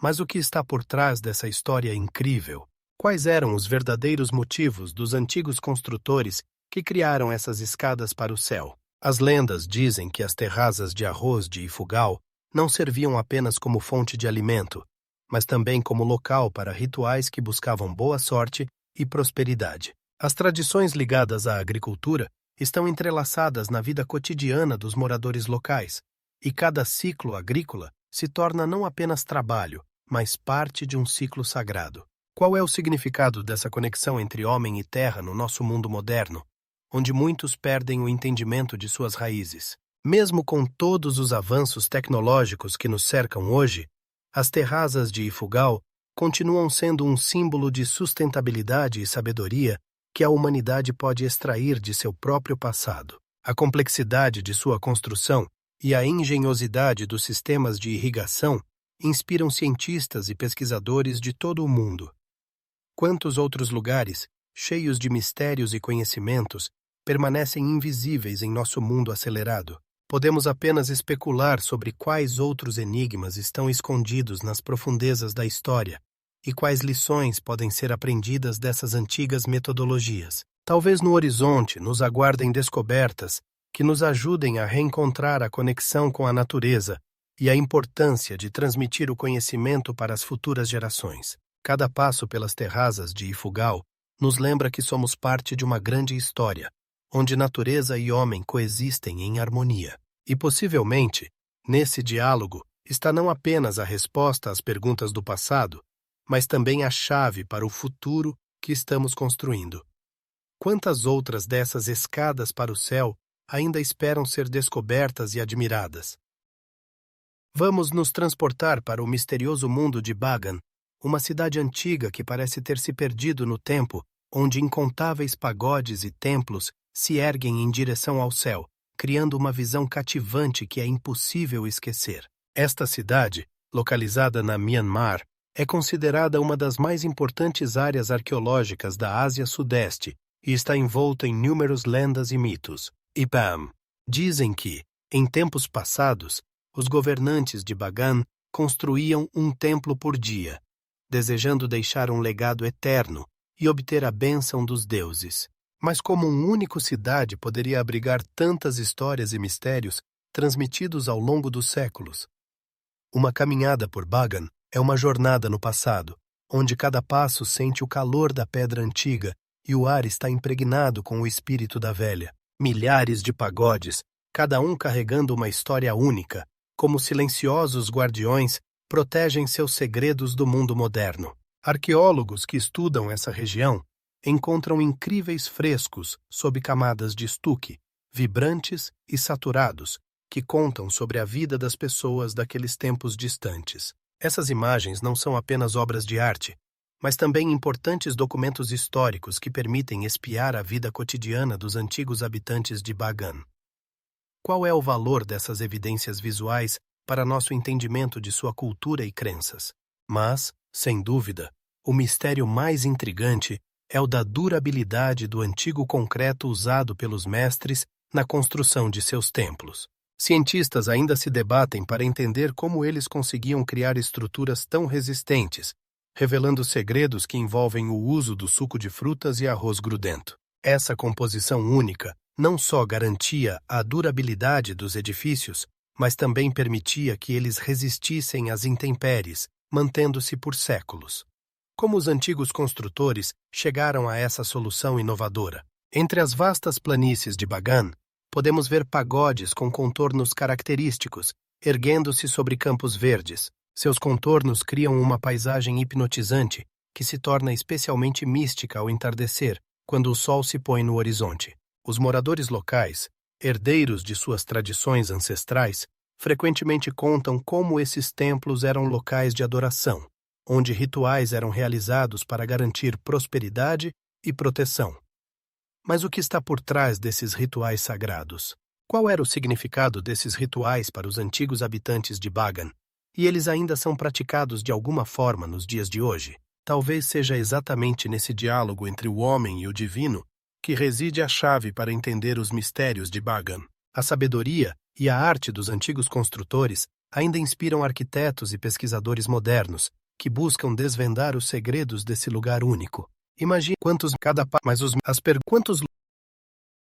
Mas o que está por trás dessa história incrível? Quais eram os verdadeiros motivos dos antigos construtores que criaram essas escadas para o céu? As lendas dizem que as terrazas de arroz de Ifugao não serviam apenas como fonte de alimento, mas também como local para rituais que buscavam boa sorte e prosperidade. As tradições ligadas à agricultura estão entrelaçadas na vida cotidiana dos moradores locais, e cada ciclo agrícola se torna não apenas trabalho, mas parte de um ciclo sagrado. Qual é o significado dessa conexão entre homem e terra no nosso mundo moderno, onde muitos perdem o entendimento de suas raízes? Mesmo com todos os avanços tecnológicos que nos cercam hoje, as terrazas de Ifugao continuam sendo um símbolo de sustentabilidade e sabedoria que a humanidade pode extrair de seu próprio passado. A complexidade de sua construção e a engenhosidade dos sistemas de irrigação inspiram cientistas e pesquisadores de todo o mundo. Quantos outros lugares, cheios de mistérios e conhecimentos, permanecem invisíveis em nosso mundo acelerado? Podemos apenas especular sobre quais outros enigmas estão escondidos nas profundezas da história e quais lições podem ser aprendidas dessas antigas metodologias. Talvez no horizonte nos aguardem descobertas que nos ajudem a reencontrar a conexão com a natureza e a importância de transmitir o conhecimento para as futuras gerações. Cada passo pelas terrazas de Ifugal nos lembra que somos parte de uma grande história, onde natureza e homem coexistem em harmonia. E possivelmente, nesse diálogo, está não apenas a resposta às perguntas do passado, mas também a chave para o futuro que estamos construindo. Quantas outras dessas escadas para o céu ainda esperam ser descobertas e admiradas? Vamos nos transportar para o misterioso mundo de Bagan, uma cidade antiga que parece ter se perdido no tempo, onde incontáveis pagodes e templos se erguem em direção ao céu, criando uma visão cativante que é impossível esquecer. Esta cidade, localizada na Myanmar, é considerada uma das mais importantes áreas arqueológicas da Ásia Sudeste e está envolta em inúmeras lendas e mitos. Dizem que, em tempos passados, os governantes de Bagan construíam um templo por dia, desejando deixar um legado eterno e obter a bênção dos deuses. Mas como uma única cidade poderia abrigar tantas histórias e mistérios transmitidos ao longo dos séculos? Uma caminhada por Bagan é uma jornada no passado, onde cada passo sente o calor da pedra antiga e o ar está impregnado com o espírito da velha. Milhares de pagodes, cada um carregando uma história única, como silenciosos guardiões, protegem seus segredos do mundo moderno. Arqueólogos que estudam essa região encontram incríveis frescos sob camadas de estuque, vibrantes e saturados, que contam sobre a vida das pessoas daqueles tempos distantes. Essas imagens não são apenas obras de arte, mas também importantes documentos históricos que permitem espiar a vida cotidiana dos antigos habitantes de Bagan. Qual é o valor dessas evidências visuais para nosso entendimento de sua cultura e crenças? Mas, sem dúvida, o mistério mais intrigante é o da durabilidade do antigo concreto usado pelos mestres na construção de seus templos. Cientistas ainda se debatem para entender como eles conseguiam criar estruturas tão resistentes, revelando segredos que envolvem o uso do suco de frutas e arroz grudento. Essa composição única não só garantia a durabilidade dos edifícios, mas também permitia que eles resistissem às intempéries, mantendo-se por séculos. Como os antigos construtores chegaram a essa solução inovadora? Entre as vastas planícies de Bagan, podemos ver pagodes com contornos característicos, erguendo-se sobre campos verdes. Seus contornos criam uma paisagem hipnotizante que se torna especialmente mística ao entardecer, quando o sol se põe no horizonte. Os moradores locais, herdeiros de suas tradições ancestrais, frequentemente contam como esses templos eram locais de adoração, onde rituais eram realizados para garantir prosperidade e proteção. Mas o que está por trás desses rituais sagrados? Qual era o significado desses rituais para os antigos habitantes de Bagan? E eles ainda são praticados de alguma forma nos dias de hoje? Talvez seja exatamente nesse diálogo entre o homem e o divino que reside a chave para entender os mistérios de Bagan. A sabedoria e a arte dos antigos construtores ainda inspiram arquitetos e pesquisadores modernos que buscam desvendar os segredos desse lugar único. Imagine quantos cada mas quantos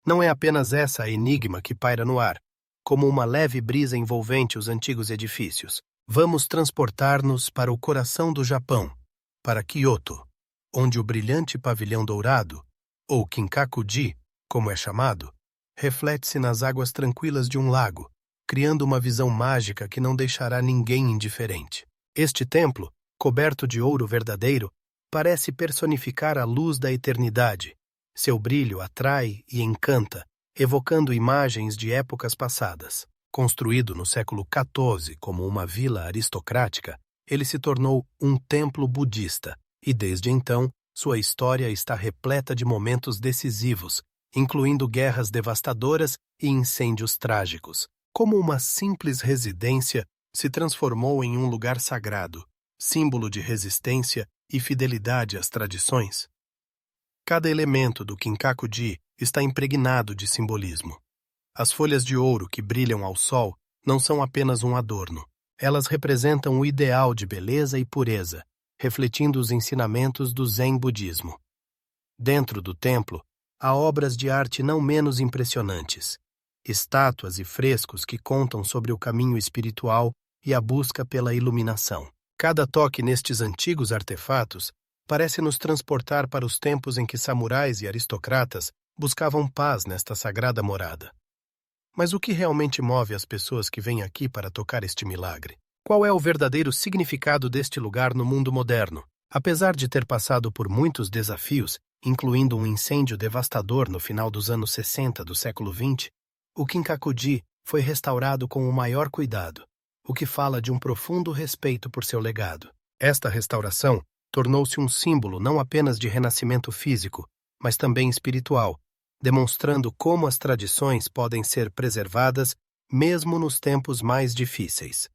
não é apenas essa enigma que paira no ar, como uma leve brisa envolvente os antigos edifícios. Vamos transportar-nos para o coração do Japão, para Kyoto, onde o brilhante pavilhão dourado, ou Kinkaku-ji, como é chamado, reflete-se nas águas tranquilas de um lago, criando uma visão mágica que não deixará ninguém indiferente. Este templo, coberto de ouro verdadeiro, parece personificar a luz da eternidade. Seu brilho atrai e encanta, evocando imagens de épocas passadas. Construído no século XIV como uma vila aristocrática, ele se tornou um templo budista e, desde então, sua história está repleta de momentos decisivos, incluindo guerras devastadoras e incêndios trágicos. Como uma simples residência, se transformou em um lugar sagrado, símbolo de resistência e fidelidade às tradições. Cada elemento do Kinkaku-ji está impregnado de simbolismo. As folhas de ouro que brilham ao sol não são apenas um adorno. Elas representam o ideal de beleza e pureza, refletindo os ensinamentos do Zen budismo. Dentro do templo, há obras de arte não menos impressionantes, estátuas e frescos que contam sobre o caminho espiritual e a busca pela iluminação. Cada toque nestes antigos artefatos parece nos transportar para os tempos em que samurais e aristocratas buscavam paz nesta sagrada morada. Mas o que realmente move as pessoas que vêm aqui para tocar este milagre? Qual é o verdadeiro significado deste lugar no mundo moderno? Apesar de ter passado por muitos desafios, incluindo um incêndio devastador no final dos anos 60 do século XX, o Kinkaku-ji foi restaurado com o maior cuidado, o que fala de um profundo respeito por seu legado. Esta restauração tornou-se um símbolo não apenas de renascimento físico, mas também espiritual, demonstrando como as tradições podem ser preservadas mesmo nos tempos mais difíceis.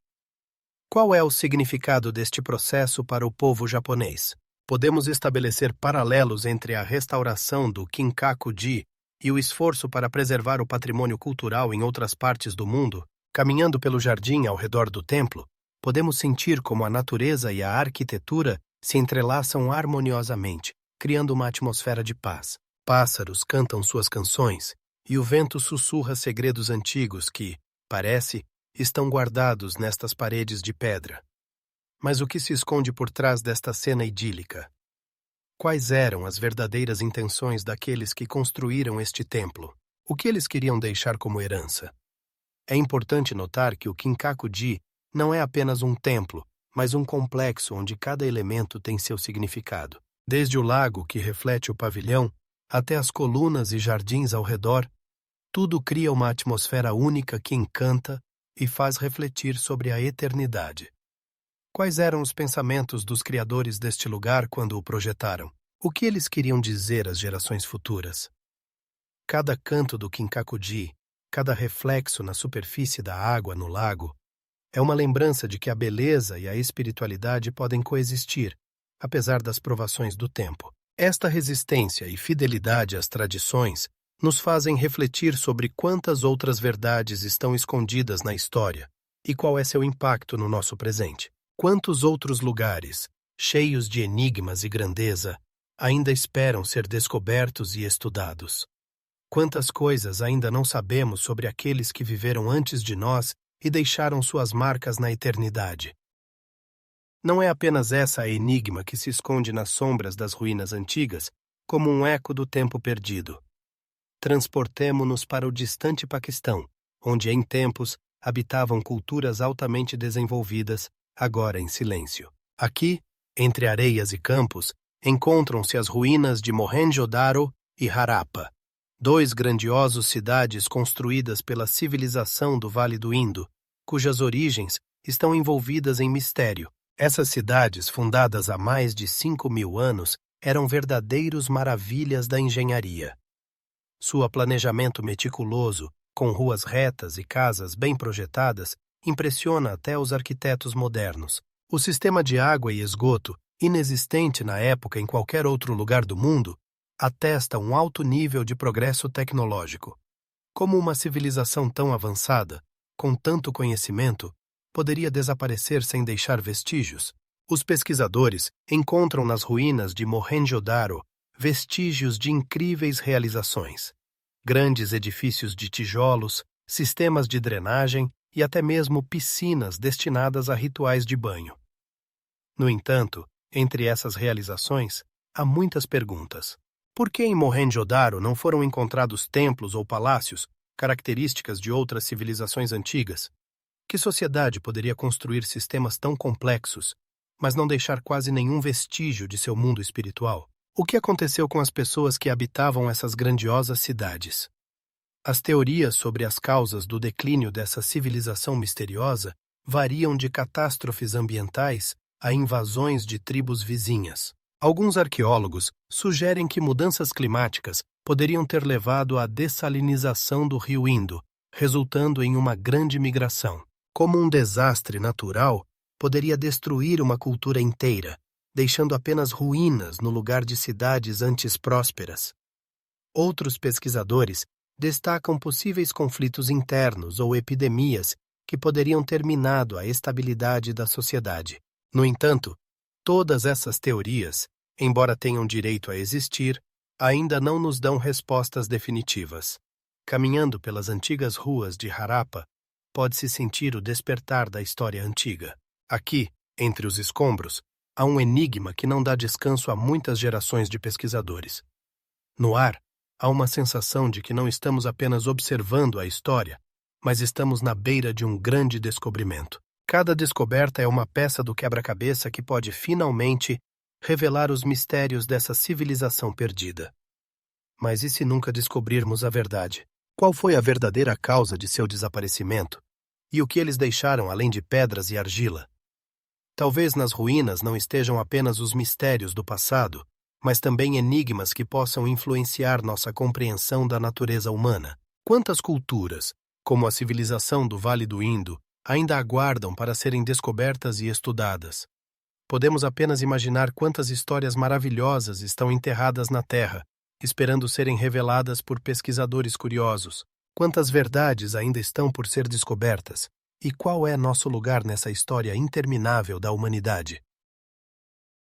Qual é o significado deste processo para o povo japonês? Podemos estabelecer paralelos entre a restauração do Kinkaku-ji e o esforço para preservar o patrimônio cultural em outras partes do mundo. Caminhando pelo jardim ao redor do templo, podemos sentir como a natureza e a arquitetura se entrelaçam harmoniosamente, criando uma atmosfera de paz. Pássaros cantam suas canções, e o vento sussurra segredos antigos que, parece, estão guardados nestas paredes de pedra. Mas o que se esconde por trás desta cena idílica? Quais eram as verdadeiras intenções daqueles que construíram este templo? O que eles queriam deixar como herança? É importante notar que o Kinkaku-ji não é apenas um templo, mas um complexo onde cada elemento tem seu significado. Desde o lago que reflete o pavilhão, até as colunas e jardins ao redor, tudo cria uma atmosfera única que encanta e faz refletir sobre a eternidade. Quais eram os pensamentos dos criadores deste lugar quando o projetaram? O que eles queriam dizer às gerações futuras? Cada canto do Kinkaku-ji, cada reflexo na superfície da água no lago, é uma lembrança de que a beleza e a espiritualidade podem coexistir, apesar das provações do tempo. Esta resistência e fidelidade às tradições nos fazem refletir sobre quantas outras verdades estão escondidas na história e qual é seu impacto no nosso presente. Quantos outros lugares, cheios de enigmas e grandeza, ainda esperam ser descobertos e estudados? Quantas coisas ainda não sabemos sobre aqueles que viveram antes de nós e deixaram suas marcas na eternidade? Não é apenas essa a enigma que se esconde nas sombras das ruínas antigas, como um eco do tempo perdido. Transportemo-nos para o distante Paquistão, onde em tempos habitavam culturas altamente desenvolvidas, agora em silêncio. Aqui, entre areias e campos, encontram-se as ruínas de Mohenjo-daro e Harappa, dois grandiosos cidades construídas pela civilização do Vale do Indo, cujas origens estão envolvidas em mistério. Essas cidades, fundadas há mais de 5.000 anos, eram verdadeiros maravilhas da engenharia. Sua planejamento meticuloso, com ruas retas e casas bem projetadas, impressiona até os arquitetos modernos. O sistema de água e esgoto, inexistente na época em qualquer outro lugar do mundo, atesta um alto nível de progresso tecnológico. Como uma civilização tão avançada, com tanto conhecimento, poderia desaparecer sem deixar vestígios? Os pesquisadores encontram nas ruínas de Mohenjo-daro vestígios de incríveis realizações. Grandes edifícios de tijolos, sistemas de drenagem e até mesmo piscinas destinadas a rituais de banho. No entanto, entre essas realizações, há muitas perguntas. Por que em Mohenjo-daro não foram encontrados templos ou palácios, características de outras civilizações antigas? Que sociedade poderia construir sistemas tão complexos, mas não deixar quase nenhum vestígio de seu mundo espiritual? O que aconteceu com as pessoas que habitavam essas grandiosas cidades? As teorias sobre as causas do declínio dessa civilização misteriosa variam de catástrofes ambientais a invasões de tribos vizinhas. Alguns arqueólogos sugerem que mudanças climáticas poderiam ter levado à dessalinização do rio Indo, resultando em uma grande migração. Como um desastre natural poderia destruir uma cultura inteira, deixando apenas ruínas no lugar de cidades antes prósperas. Outros pesquisadores destacam possíveis conflitos internos ou epidemias que poderiam ter minado a estabilidade da sociedade. No entanto, todas essas teorias, embora tenham direito a existir, ainda não nos dão respostas definitivas. Caminhando pelas antigas ruas de Harappa, pode-se sentir o despertar da história antiga. Aqui, entre os escombros, há um enigma que não dá descanso a muitas gerações de pesquisadores. No ar, há uma sensação de que não estamos apenas observando a história, mas estamos na beira de um grande descobrimento. Cada descoberta é uma peça do quebra-cabeça que pode finalmente revelar os mistérios dessa civilização perdida. Mas e se nunca descobrirmos a verdade? Qual foi a verdadeira causa de seu desaparecimento? E o que eles deixaram além de pedras e argila? Talvez nas ruínas não estejam apenas os mistérios do passado, mas também enigmas que possam influenciar nossa compreensão da natureza humana. Quantas culturas, como a civilização do Vale do Indo, ainda aguardam para serem descobertas e estudadas? Podemos apenas imaginar quantas histórias maravilhosas estão enterradas na Terra, esperando serem reveladas por pesquisadores curiosos. Quantas verdades ainda estão por ser descobertas? E qual é nosso lugar nessa história interminável da humanidade?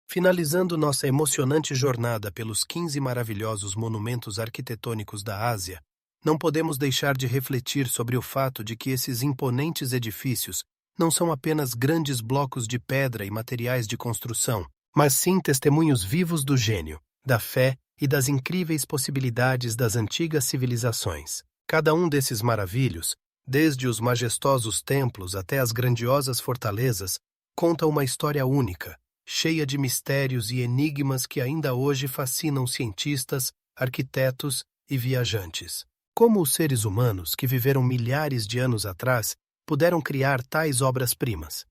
Finalizando nossa emocionante jornada pelos 15 maravilhosos monumentos arquitetônicos da Ásia, não podemos deixar de refletir sobre o fato de que esses imponentes edifícios não são apenas grandes blocos de pedra e materiais de construção, mas sim testemunhos vivos do gênio, da fé e das incríveis possibilidades das antigas civilizações. Cada um desses maravilhos, desde os majestosos templos até as grandiosas fortalezas, conta uma história única, cheia de mistérios e enigmas que ainda hoje fascinam cientistas, arquitetos e viajantes. Como os seres humanos, que viveram milhares de anos atrás, puderam criar tais obras-primas?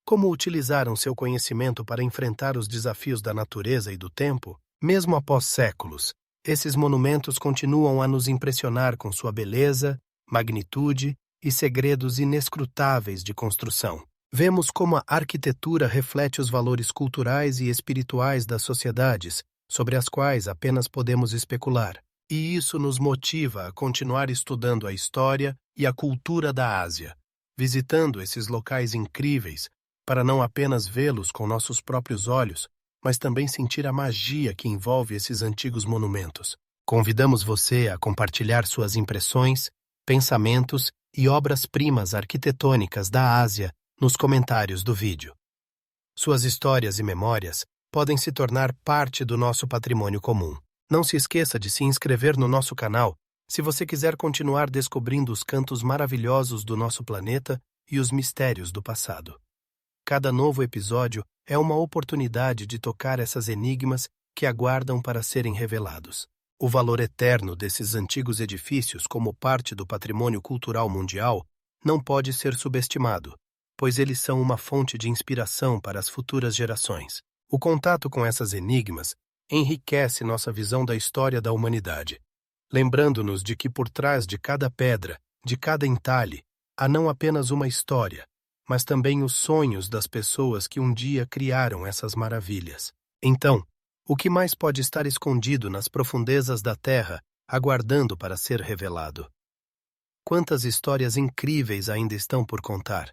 Como utilizaram seu conhecimento para enfrentar os desafios da natureza e do tempo? Mesmo após séculos, esses monumentos continuam a nos impressionar com sua beleza, magnitude e segredos inescrutáveis de construção. Vemos como a arquitetura reflete os valores culturais e espirituais das sociedades, sobre as quais apenas podemos especular. E isso nos motiva a continuar estudando a história e a cultura da Ásia, visitando esses locais incríveis, para não apenas vê-los com nossos próprios olhos, mas também sentir a magia que envolve esses antigos monumentos. Convidamos você a compartilhar suas impressões, pensamentos e obras-primas arquitetônicas da Ásia nos comentários do vídeo. Suas histórias e memórias podem se tornar parte do nosso patrimônio comum. Não se esqueça de se inscrever no nosso canal se você quiser continuar descobrindo os cantos maravilhosos do nosso planeta e os mistérios do passado. Cada novo episódio é uma oportunidade de tocar essas enigmas que aguardam para serem revelados. O valor eterno desses antigos edifícios como parte do patrimônio cultural mundial não pode ser subestimado, pois eles são uma fonte de inspiração para as futuras gerações. O contato com essas enigmas enriquece nossa visão da história da humanidade, lembrando-nos de que por trás de cada pedra, de cada entalhe, há não apenas uma história, mas também os sonhos das pessoas que um dia criaram essas maravilhas. Então, o que mais pode estar escondido nas profundezas da Terra, aguardando para ser revelado? Quantas histórias incríveis ainda estão por contar?